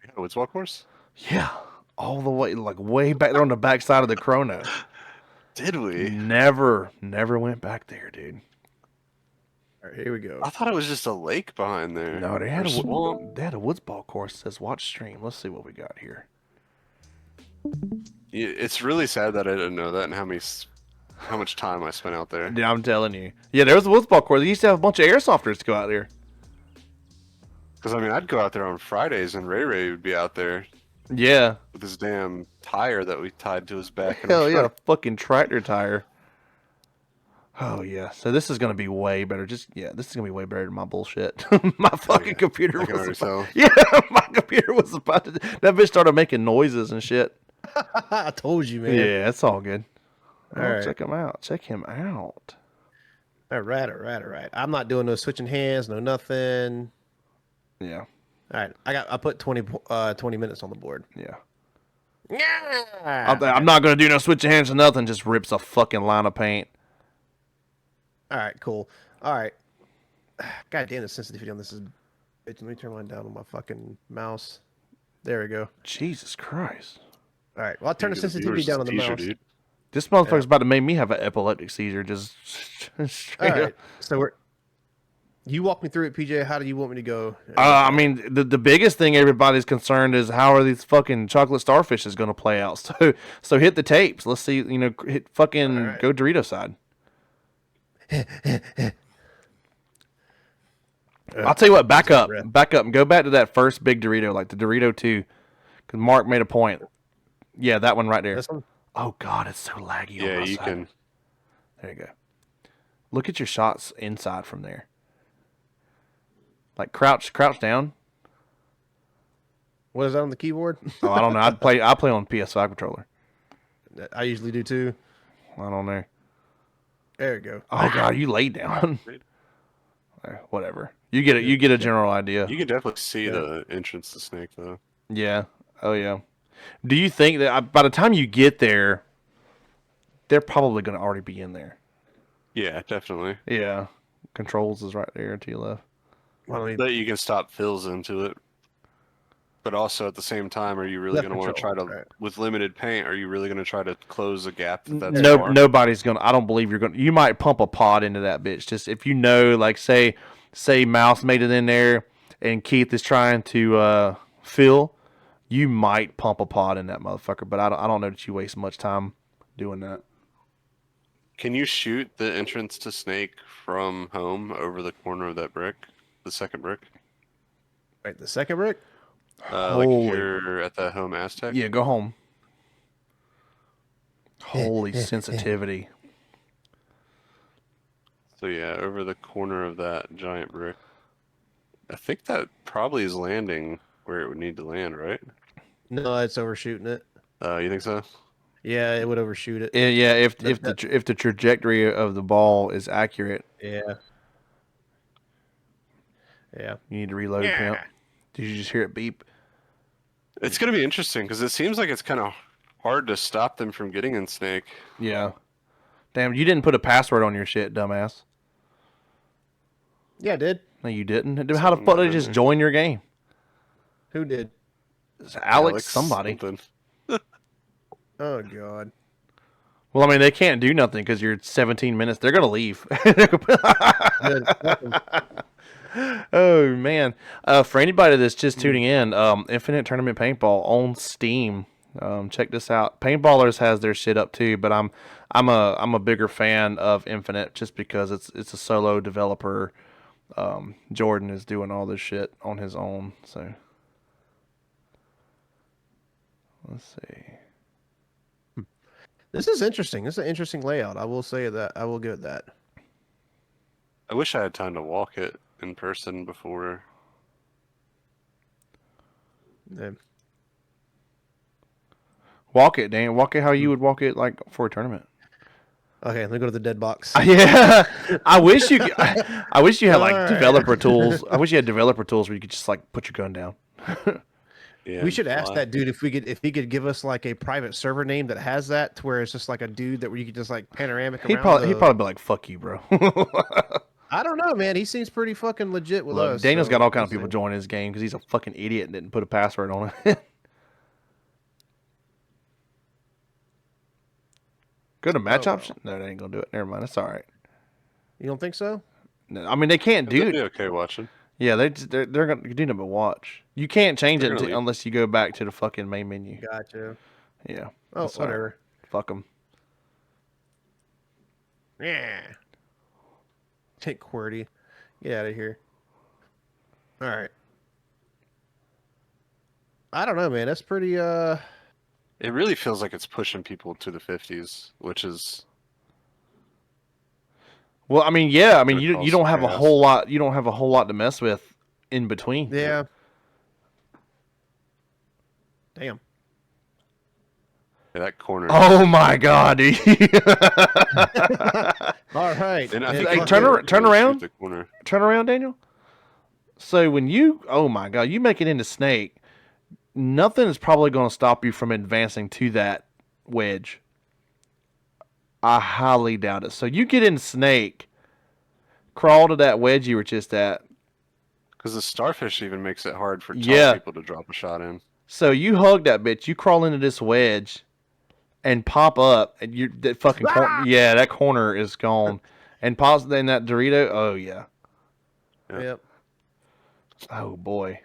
Yeah, Woods Walk course? Yeah, all the way, like way back there on the back side of the Chrono. Did we? Never went back there, dude. All right, here we go. I thought it was just a lake behind there. No, Or swamp. they had a woods ball course that says watch stream. Let's see what we got here. Yeah, it's really sad that I didn't know that and how much time I spent out there. Dude, I'm telling you. Yeah, there was a woods ball course. They used to have a bunch of airsofters to go out there. Because I mean, I'd go out there on Fridays and Ray Ray would be out there Yeah. with his damn tire that we tied to his back. Hell yeah, a fucking tractor tire. Oh yeah. So this is gonna be way better. This is gonna be way better than my bullshit. My fucking computer I can already was tell. yeah, my computer was about to that bitch started making noises and shit. I told you, man. Yeah, it's all good. All Oh, right. check him out. Check him out. All right. I'm not doing no switching hands, no nothing. Yeah. All right, I put 20 minutes on the board. Yeah. Yeah. I'm not gonna do no switching hands or nothing. Just rips a fucking line of paint. All right, cool. All right. God damn, the sensitivity on this is. Let me turn mine down on my fucking mouse. There we go. Jesus Christ. All right. Well, I'll turn the Give the sensitivity viewers down a on the teaser, mouse. dude. This motherfucker's about to make me have an epileptic seizure. Just All straight right. up. So you walk me through it, PJ. How do you want me to go? I mean, the biggest thing everybody's concerned is how are these fucking chocolate starfishes going to play out. So hit the tapes. Let's see. Hit fucking All right. go Dorito side. I'll tell you what. Back up and go back to that first big Dorito, like the Dorito 2, because Mark made a point. Yeah, that one right there. This one. Oh God, it's so laggy. on Yeah, my you side. can. There you go. Look at your shots inside from there. Like crouch down. What is that on the keyboard? Oh, I don't know. I play on PS5 controller. I usually do too. I don't know. There you go. Oh God, you laid down. Whatever. You get it. You get a general idea. You can definitely see the entrance to Snake though. Yeah. Oh yeah. Do you think that by the time you get there, they're probably going to already be in there? Yeah, definitely. Yeah. Controls is right there to your left. That you can stop fills into it. But also at the same time, are you really Left going to want to try control, to, right. with limited paint, are you really going to try to close a gap that's No, far? nobody's gonna. I don't believe you're gonna. You might pump a pod into that bitch. Just if you know, like say Mouse made it in there, and Keith is trying to fill, you might pump a pod in that motherfucker. But I don't know that you waste much time doing that. Can you shoot the entrance to Snake from home over the corner of that brick? The second brick? Right, the second brick. Like Holy- here at that home Aztec? Yeah, go home. Holy sensitivity. So yeah, over the corner of that giant brick. I think that probably is landing where it would need to land, right? No, it's overshooting it. You think so? Yeah, it would overshoot it. Yeah, if the trajectory of the ball is accurate, Yeah. you need to reload. Pimp. Did you just hear it beep? It's going to be interesting because it seems like it's kind of hard to stop them from getting in Snake. Yeah. Damn, you didn't put a password on your shit, dumbass. Yeah, I did. No, you didn't. How the fuck did they just join your game? Who did? It's Alex somebody. something. Oh God. Well, I mean, they can't do nothing because you're 17 minutes. They're going to leave. Good. Oh, man. For anybody that's just tuning in, Infinite Tournament Paintball on Steam. Check this out. Paintballers has their shit up too, but I'm a bigger fan of Infinite just because it's a solo developer. Jordan is doing all this shit on his own, so let's see. This is interesting. This is an interesting layout. I will say that. I will give it that. I wish I had time to walk it in person before. Yeah. Walk it, Dan. Walk it how you would walk it like for a tournament. Okay, let me go to the dead box. Yeah, I wish you had like All right. developer tools. I wish you had developer tools where you could just like put your gun down. Yeah, We should ask fly. that dude if he could give us like a private server name that has that, to where it's just like a dude that where you could just like panoramic. He'd around probably be like, "Fuck you, bro." I don't know, man. He seems pretty fucking legit with Look, us. Daniel's so got all kind of we'll people see. joining his game because he's a fucking idiot and didn't put a password on it. Go to match Oh, option. No, they ain't gonna do it. Never mind. That's all right. You don't think so? I mean, they can't do They'll be it. okay watching. Yeah, they're gonna do nothing but watch. You can't change They're it gonna leave. unless you go back to the fucking main menu. Gotcha. Yeah. Oh, That's all right. whatever. Fuck them. Yeah. Take QWERTY. Get out of here. All right. I don't know, man. That's pretty. It really feels like it's pushing people to the 50s, which is Well, I mean, yeah. I mean, gonna you cause don't some have a chaos. whole lot. You don't have a whole lot to mess with in between. Yeah. Damn. Yeah, that corner. Oh my god, dude. All right. And I man, think Hey, you fuck turn it. around- turn shoot around. the corner. Turn around, Daniel. So when you, oh my god, you make it into snake, nothing is probably going to stop you from advancing to that wedge. I highly doubt it. So you get in snake, crawl to that wedge you were just at. Because the starfish even makes it hard for tall Yeah. people to drop a shot in. So you hug that bitch. You crawl into this wedge, and pop up, and you that fucking corner. Yeah, that corner is gone, and pops in that Dorito. Oh yeah. Yeah. Yep. Oh boy.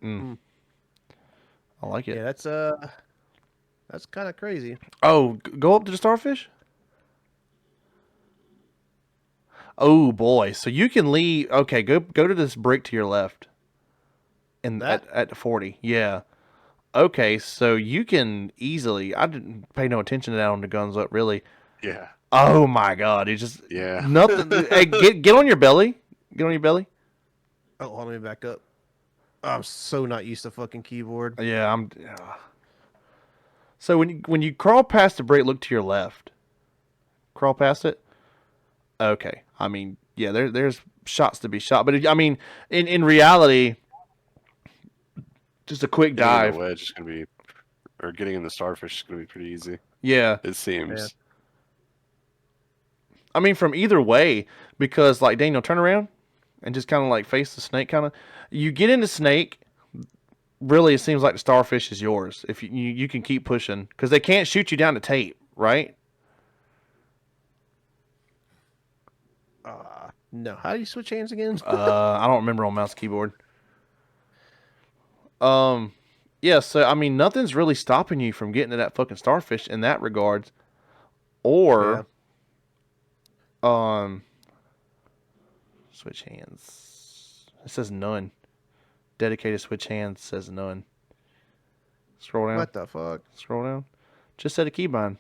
I like it. Yeah, that's kind of crazy. Oh, go up to the starfish. Oh boy, so you can leave. Okay, go to this brick to your left, and That? at the 40. Yeah. Okay, so you can easily. I didn't pay no attention to that on the guns up really. Yeah. Oh my god, it's just Yeah. nothing. Hey, get on your belly. Get on your belly. Oh, hold on, let me back up. I'm so not used to fucking keyboard. Yeah, I'm. So when you crawl past the brick, look to your left. Crawl past it. Okay, I mean, yeah, there's shots to be shot, but I mean, in reality, just a quick Getting in dive. the wedge is gonna be, or getting in the starfish is gonna be pretty easy. Yeah, It seems. Yeah. I mean, from either way, because like Daniel, turn around and just kind of like face the snake. Kind of, you get into snake. Really, it seems like the starfish is yours if you can keep pushing because they can't shoot you down to tape, right? No. How do you switch hands again? I don't remember on mouse keyboard. Yeah. So I mean, nothing's really stopping you from getting to that fucking starfish in that regards, or switch hands. It says none. Dedicated switch hands says none. Scroll down. What the fuck? Scroll down. Just set a keybind.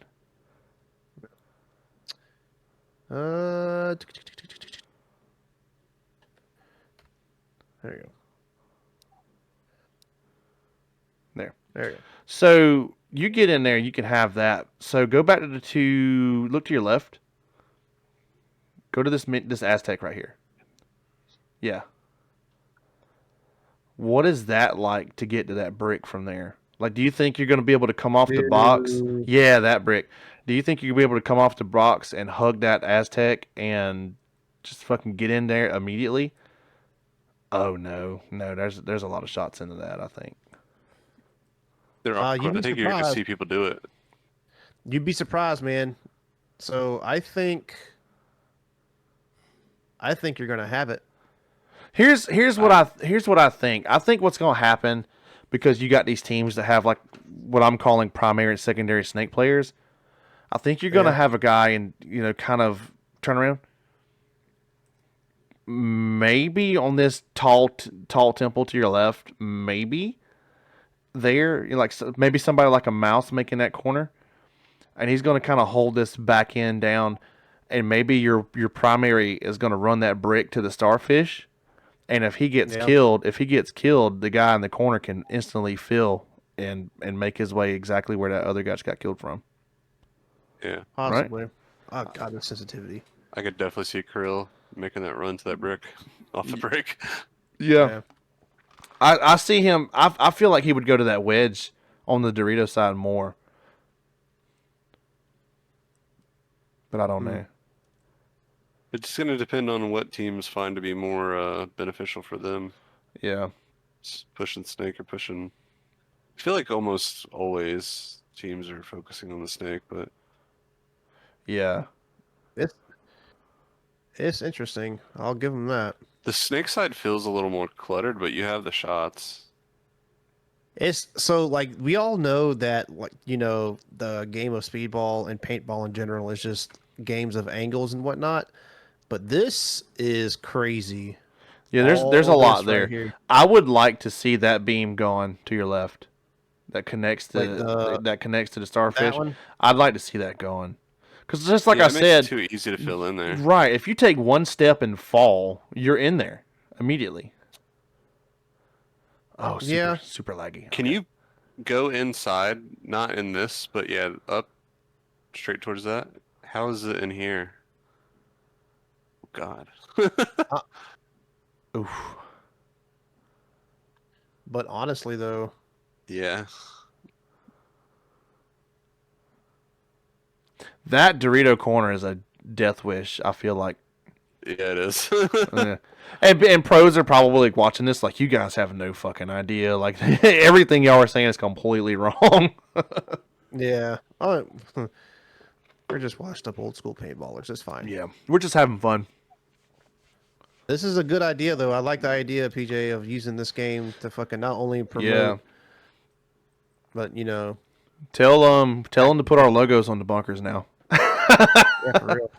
There you go. There. There you go. So you get in there, you can have that. So go back to the two. Look to your left. Go to this Aztec right here. Yeah. What is that like to get to that brick from there? Like, do you think you're going to be able to come off the box? Dude. Yeah, that brick. Do you think you'll be able to come off the box and hug that Aztec and just fucking get in there immediately? Oh no, no. There's a lot of shots into that. I think. There are. You'd be I think you're gonna surprised. see people do it. You'd be surprised, man. So I think you're gonna have it. Here's what I think. I think what's going to happen because you got these teams that have like what I'm calling primary and secondary snake players. I think you're going to Yeah. have a guy and kind of turn around. Maybe on this tall temple to your left, maybe there, maybe somebody like a mouse making that corner, and he's going to kind of hold this back end down, and maybe your primary is going to run that brick to the starfish. And if he gets Yeah. killed, the guy in the corner can instantly fill and make his way exactly where that other guy just got killed from. Yeah. Possibly. Oh god, the sensitivity. I could definitely see Krill making that run to that brick off the brick. Yeah. I see him. I feel like he would go to that wedge on the Dorito side more. But I don't know. It's going to depend on what teams find to be more beneficial for them. Yeah. Pushing snake or pushing. I feel like almost always teams are focusing on the snake, but Yeah. It's it's interesting. I'll give them that. The snake side feels a little more cluttered, but you have the shots. It's so like we all know that like the game of speedball and paintball in general is just games of angles and whatnot, but this is crazy. Yeah, there's a All lot this right there. here, I would like to see that beam gone to your left. That connects like to the that starfish. one. I'd like to see that going. Because just like Yeah, I it makes it said, too easy to fill in there. right, if you take one step and fall, you're in there immediately. Oh, Yeah, super laggy. Can Okay. you go inside? Not in this, but yeah, up straight towards that. How is it in here? Oh, God. uh, Oof. but honestly though, Yeah. That Dorito corner is a death wish, I feel like. Yeah, it is. Yeah. And pros are probably like watching this like, you guys have no fucking idea. Like, everything y'all are saying is completely wrong. yeah. Oh, we're just washed up old school paintballers. It's fine. Yeah. We're just having fun. This is a good idea though. I like the idea, PJ, of using this game to fucking not only Yeah. promote, but Tell them to put our logos on the bunkers now. yeah, for real.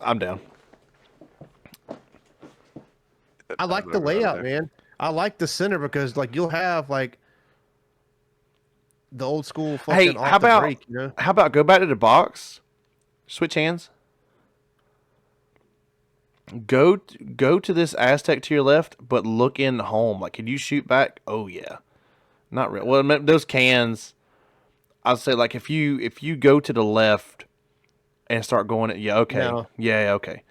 I'm down. I like the Over out layout, there. man. I like the center because like you'll have like the old school Hey, fucking off the break. how about go back to the box, switch hands, go to this Aztec to your left, but look in home. Like, can you shoot back? Oh yeah, not real. Well, those cans. I'd say like if you go to the left and start going it. Yeah, okay. No, Yeah, okay.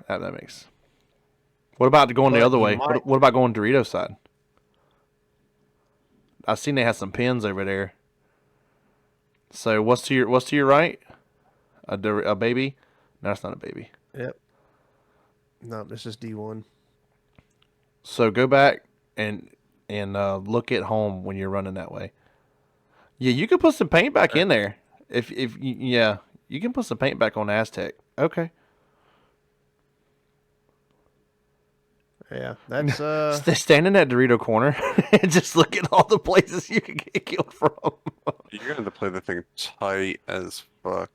That makes. What about going the but other you way? might. What about going Dorito side? I seen they had some pins over there. So what's to your right? A baby? No, it's not a baby. Yep. No, this is D1. So go back and look at home when you're running that way. Yeah, you can put some paint back in there. Yeah, you can put some paint back on Aztec. Okay. Yeah, that's Stand in that Dorito corner and just look at all the places you can get killed from. You're gonna have to play the thing tight as fuck.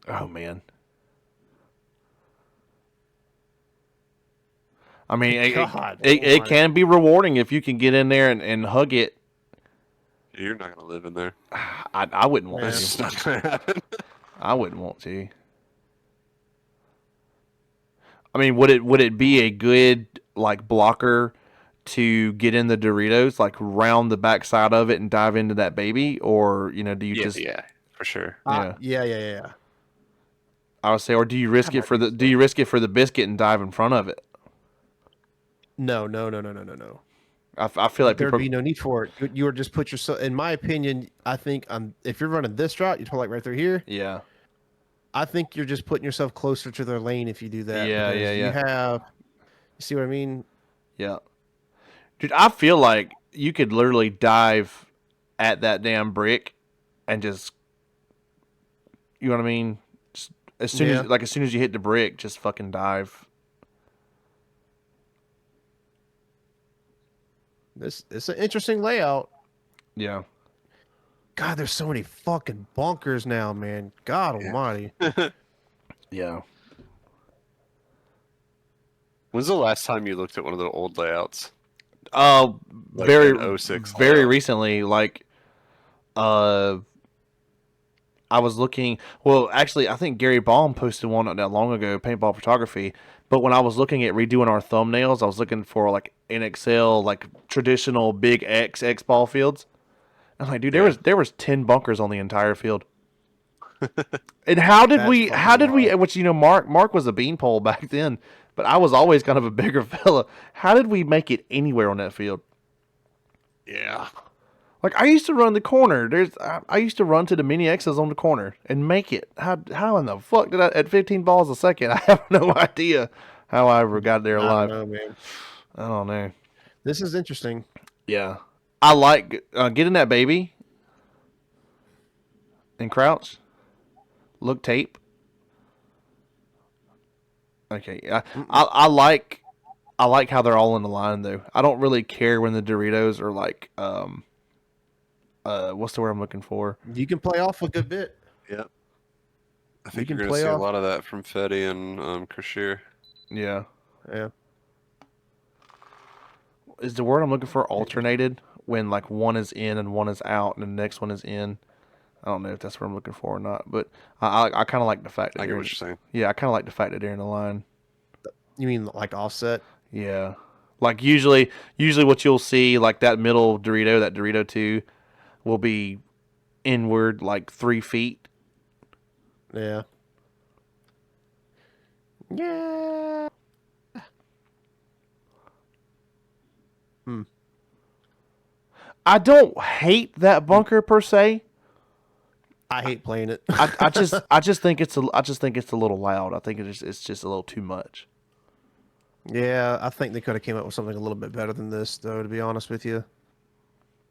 Oh man. I mean, God. it can be rewarding if you can get in there and hug it. You're not gonna live in there. I wouldn't want That's to. just not gonna happen. I wouldn't want to. I mean, would it be a good like blocker to get in the Doritos, like round the backside of it and dive into that baby, or do you Yeah, just yeah, for sure. Yeah. I would say, or do you risk it for the biscuit and dive in front of it? No. I feel like There'd people. be no need for it. You would just put yourself. In my opinion, I think if you're running this route, you're like right through here. Yeah. I think you're just putting yourself closer to their lane if you do that. Yeah, because yeah. You see what I mean? Yeah. Dude, I feel like you could literally dive at that damn brick and just, you know what I mean? Just as soon Yeah. as soon as you hit the brick, just fucking dive. It's an interesting layout. Yeah. God, there's so many fucking bunkers now, man. God almighty. Yeah. When's the last time you looked at one of the old layouts? Like Very an 06 very layout? recently, like uh I was looking. Well, actually, I think Gary Baum posted one not that long ago, paintball photography. But when I was looking at redoing our thumbnails, I was looking for like in Excel, like traditional big X ball fields. I'm like, dude, there was 10 bunkers on the entire field. And how did That's we? fucking How did we? wild. Which Mark was a beanpole back then, but I was always kind of a bigger fella. How did we make it anywhere on that field? Yeah. Like I used to run the corner. I used to run to the mini X's on the corner and make it. How in the fuck did I at 15 balls a second? I have no idea how I ever got there I alive. don't know, man. I don't know. This is interesting. Yeah, I like getting that baby. And crouch. Look tape. Okay. I like how they're all in the line though. I don't really care when the Doritos are like what's the word I'm looking for? You can play off a good bit. Yep. I You think you're can going to play see a off. lot of that from Fetty and Krashear. Yeah. Yeah. Is the word I'm looking for alternated when like one is in and one is out and the next one is in? I don't know if that's what I'm looking for or not, but I kind of like the fact that I get they're what you're saying. yeah, I kind of like the fact that they're in the line. You mean like offset? Yeah, like usually what you'll see like that middle Dorito, that Dorito 2, will be inward like 3 feet. Yeah. Yeah. Hmm. I don't hate that bunker per se. I hate playing it. I just think it's a little loud. I think it's just a little too much. Yeah, I think they could have came up with something a little bit better than this, though. To be honest with you.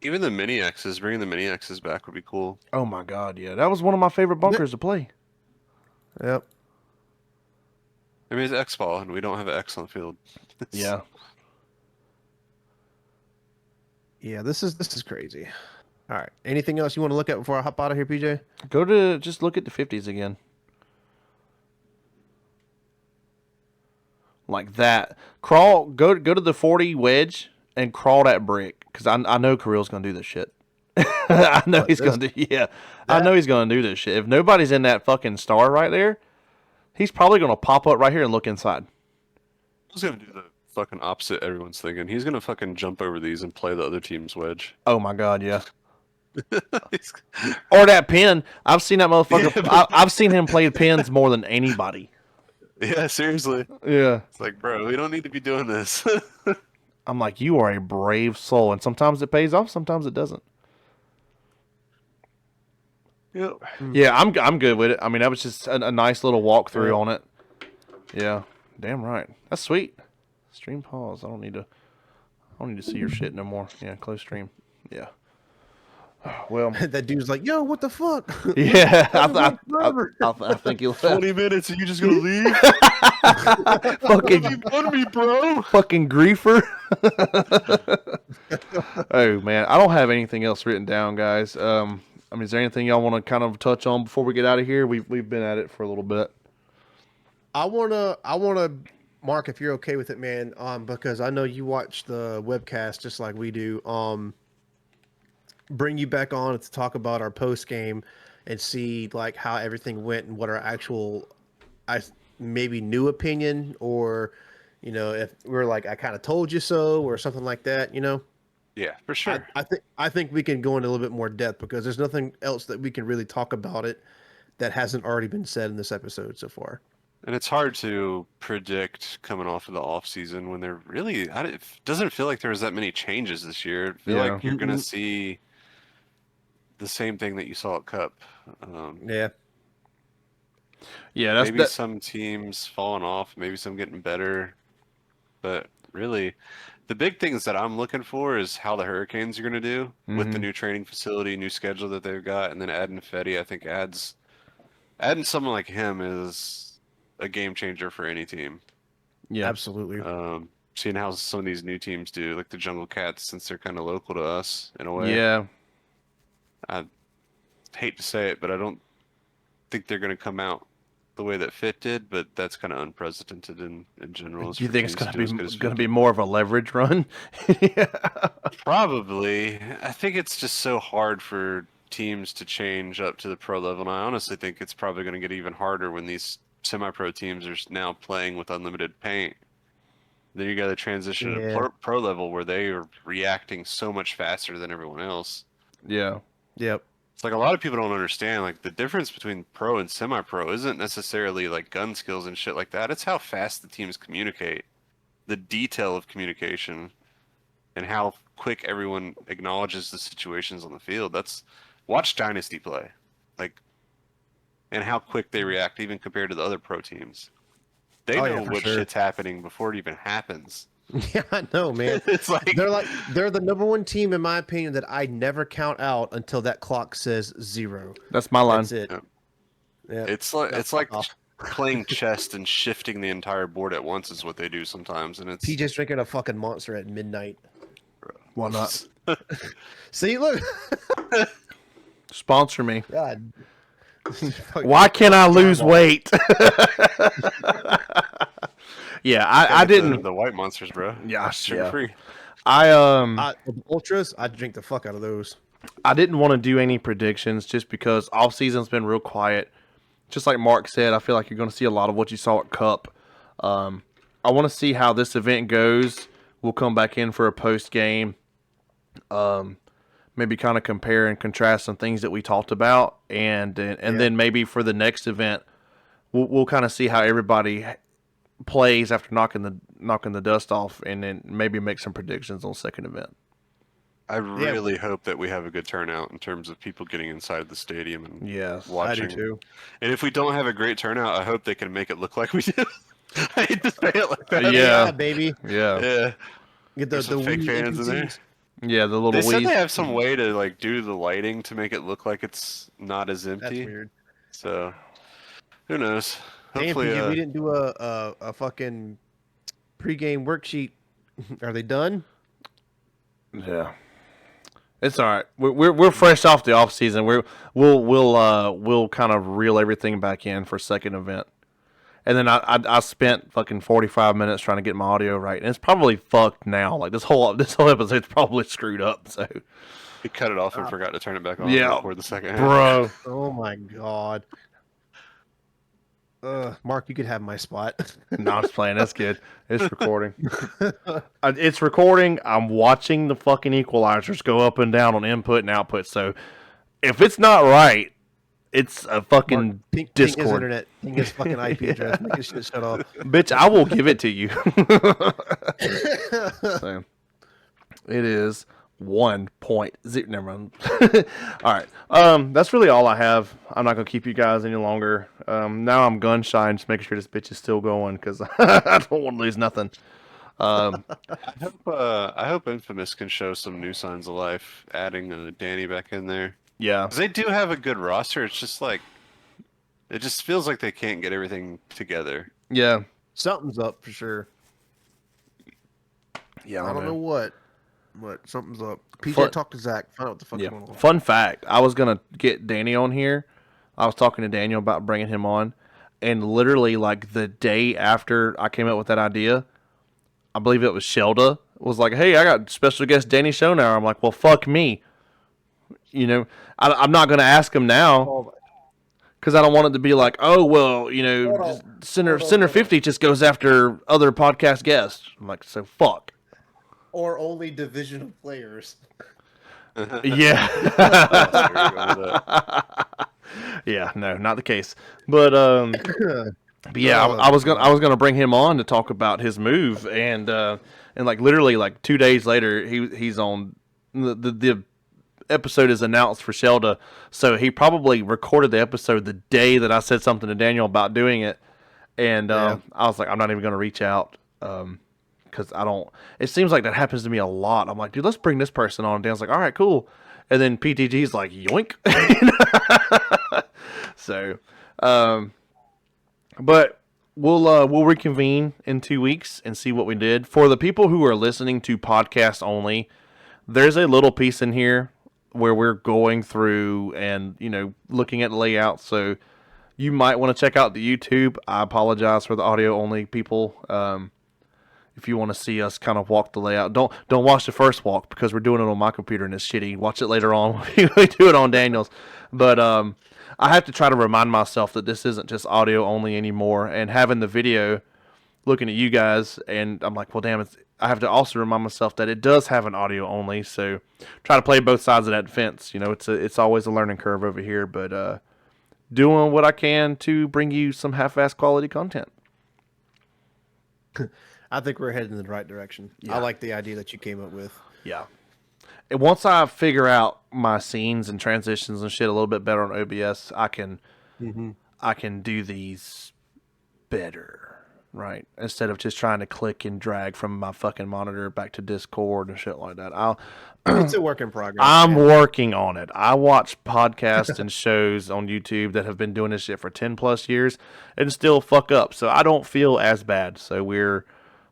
Even the mini X's, bringing the mini X's back would be cool. Oh my god, yeah, that was one of my favorite bunkers to play. Yep. I mean, it's X ball, and we don't have an X on the field. Yeah. Yeah, this is crazy. All right. Anything else you want to look at before I hop out of here, PJ? Go to just look at the 50s again. Like that. Crawl. Go to the 40 wedge and crawl that brick because I know Kirill's gonna do this shit. I know What, he's this? gonna do. Yeah, I know he's gonna do this shit. If nobody's in that fucking star right there, he's probably gonna pop up right here and look inside. He's gonna do the fucking opposite everyone's thinking. He's gonna fucking jump over these and play the other team's wedge. Oh my god, yeah. He's- Or that pin. I've seen that motherfucker. Yeah, but- I've seen him play pins more than anybody. yeah, seriously. Yeah. It's like, bro, we don't need to be doing this. I'm like, you are a brave soul, and sometimes it pays off, sometimes it doesn't. Yep. Yeah, I'm good with it. I mean, that was just a nice little walkthrough Yeah. on it. Yeah, damn right. That's sweet. Stream pause. I don't need to see your shit no more. Yeah, close stream. Yeah. Well, That dude's like, "Yo, what the fuck?" yeah. Forever. I think you'll 20 minutes and you just gonna leave? fucking You want me, bro? fucking griefer. Oh man, I don't have anything else written down, guys. I mean, is there anything y'all want to kind of touch on before we get out of here? We've been at it for a little bit. I wanna, Mark, if you're okay with it, man, because I know you watch the webcast just like we do. Bring you back on to talk about our post game and see like how everything went and what our actual, maybe new opinion, or if we're like I kind of told you so or something like that. Yeah, for sure. I think we can go into a little bit more depth because there's nothing else that we can really talk about it that hasn't already been said in this episode so far. And it's hard to predict coming off of the off season when there really it doesn't feel like there was that many changes this year. I feel Yeah. like you're gonna Mhm. see the same thing that you saw at Cup. Yeah. Yeah, that's Maybe some teams falling off, maybe some getting better, but really, the big things that I'm looking for is how the Hurricanes are gonna do with the Mhm. new training facility, new schedule that they've got, and then adding Fetty. I think adding someone like him is a game changer for any team. yeah. Absolutely. Seeing how some of these new teams do, like the Jungle Cats, since they're kind of local to us in a way. Yeah. I hate to say it, but I don't think they're going to come out the way that Fit did, but that's kind of unprecedented in general. Do you for think it's teams gonna to be do as good as gonna Fit be did. more of a leverage run? Yeah. Probably. I think it's just so hard for teams to change up to the pro level, and I honestly think it's probably going to get even harder when these semi-pro teams are now playing with unlimited paint. Then you got to transition to Yeah. pro level where they are reacting so much faster than everyone else. Yeah. Yep. It's like a lot of people don't understand, like the difference between pro and semi-pro isn't necessarily like gun skills and shit like that. It's how fast the teams communicate, the detail of communication, and how quick everyone acknowledges the situations on the field. Watch Dynasty play, like, and how quick they react even compared to the other pro teams. They Oh, yeah, know for what sure. shit's happening before it even happens. Yeah, I know, man. It's like they're the number one team in my opinion that I never count out until that clock says 0. That's my line. That's it. Yeah. Yeah. it's like Now it's fuck like off. playing chess and shifting the entire board at once is what they do sometimes, and it's PJ's drinking a fucking monster at midnight. Why not? See, look. Sponsor me. God. Why can't I lose weight? Yeah, I didn't. the white monsters, bro. Yeah, Sugar yeah. free. Ultras, I drink the fuck out of those. I didn't want to do any predictions just because off season's been real quiet. Just like Mark said, I feel like you're going to see a lot of what you saw at Cup. I want to see how this event goes. We'll come back in for a post game. Maybe kind of compare and contrast some things that we talked about, and then maybe for the next event, we'll kind of see how everybody plays after knocking the dust off, and then maybe make some predictions on second event. I really hope that we have a good turnout in terms of people getting inside the stadium and Yes, watching. I do too. And if we don't have a great turnout, I hope they can make it look like we do. I hate to say it like that. Yeah. baby. Yeah, Yeah. Get There's some fake wee fans in there. NPCs. yeah. The little They said wheeze. they have some way to like do the lighting to make it look like it's not as That's empty. weird. So who knows? Damn, Hopefully, PJ, we didn't do a fucking pregame worksheet. Are they done? Yeah, it's all right. We're fresh off the off season. We'll kind of reel everything back in for second event, and then I spent fucking 45 minutes trying to get my audio right, and it's probably fucked now. Like this whole episode's probably screwed up. So he cut it off and forgot to turn it back on. Yeah, Before the second half. bro. Oh my god. Mark, you could have my spot. No, it's playing. That's good. It's recording. It's recording. I'm watching the fucking equalizers go up and down on input and output. So if it's not right, it's a fucking Ping his Discord. internet. Ping his fucking IP address. Make his shit shut off. Bitch, I will give it to you. So, it is 1.0. Never mind. All right. That's really all I have. I'm not gonna keep you guys any longer. Now I'm gun shy and just making sure this bitch is still going because I don't want to lose nothing. I hope Infamous can show some new signs of life, adding Danny back in there. Yeah. 'Cause they do have a good roster. It's just like it just feels like they can't get everything together. Yeah. Something's up for sure. Yeah. I don't know what. But something's up. PJ, Fun- talk to Zach. Find out what the fuck's Yeah. going on. Fun fact: I was gonna get Danny on here. I was talking to Daniel about bringing him on, and literally like the day after I came up with that idea, I believe it was Shelda was like, "Hey, I got special guest Danny Schoenauer." I'm like, "Well, fuck me." You know, I'm not gonna ask him now because I don't want it to be like, "Oh, well, you know, just Center 50 just goes after other podcast guests." I'm like, "So fuck." Or only division of players. Yeah. Yeah, no, not the case. But yeah, I was gonna bring him on to talk about his move, and like literally like 2 days later, he's on the episode is announced for Shelda, so he probably recorded the episode the day that I said something to Daniel about doing it, and I was like, I'm not even gonna reach out. Because I don't. It seems like that happens to me a lot. I'm like, dude, let's bring this person on. And Dan's like, all right, cool. And then PTG's like, yoink. So, but we'll reconvene in 2 weeks and see what we did. For the people who are listening to podcasts only, there's a little piece in here where we're going through and looking at the layout. So you might want to check out the YouTube. I apologize for the audio only people. If you want to see us kind of walk the layout, don't watch the first walk because we're doing it on my computer and it's shitty. Watch it later on. We do it on Daniel's. But I have to try to remind myself that this isn't just audio only anymore. And having the video, looking at you guys, and I'm like, well, damn, I have to also remind myself that it does have an audio only. So try to play both sides of that fence. It's always a learning curve over here. But doing what I can to bring you some half-assed quality content. I think we're heading in the right direction. Yeah. I like the idea that you came up with. Yeah. And once I figure out my scenes and transitions and shit a little bit better on OBS, I can do these better. Right. Instead of just trying to click and drag from my fucking monitor back to Discord and shit like that. It's a work in progress. I'm man. working on it. I watch podcasts and shows on YouTube that have been doing this shit for 10 plus years and still fuck up. So I don't feel as bad. So we're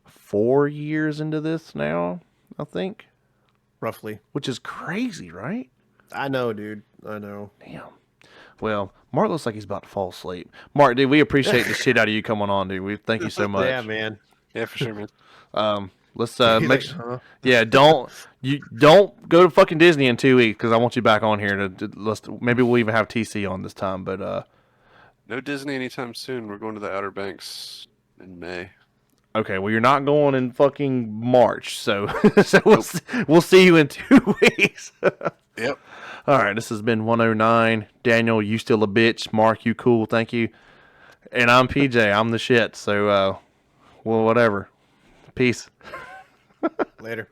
4 years into this now, I think, Roughly. which is crazy, right? I know, dude. I know. Damn. Well, Mark looks like he's about to fall asleep. Mark, dude, we appreciate the shit out of you coming on, dude. We thank you so much. Yeah, man. Yeah, for sure, man. Let's He's make like, sure. huh? Yeah, don't go to fucking Disney in 2 weeks because I want you back on here maybe we'll even have TC on this time. But No Disney anytime soon. We're going to the Outer Banks in May. okay, well you're not going in fucking March, so we'll see you in 2 weeks. Yep. All right, this has been 109. Daniel, you still a bitch. Mark, you cool. Thank you. And I'm PJ. I'm the shit. So, well, whatever. Peace. Later.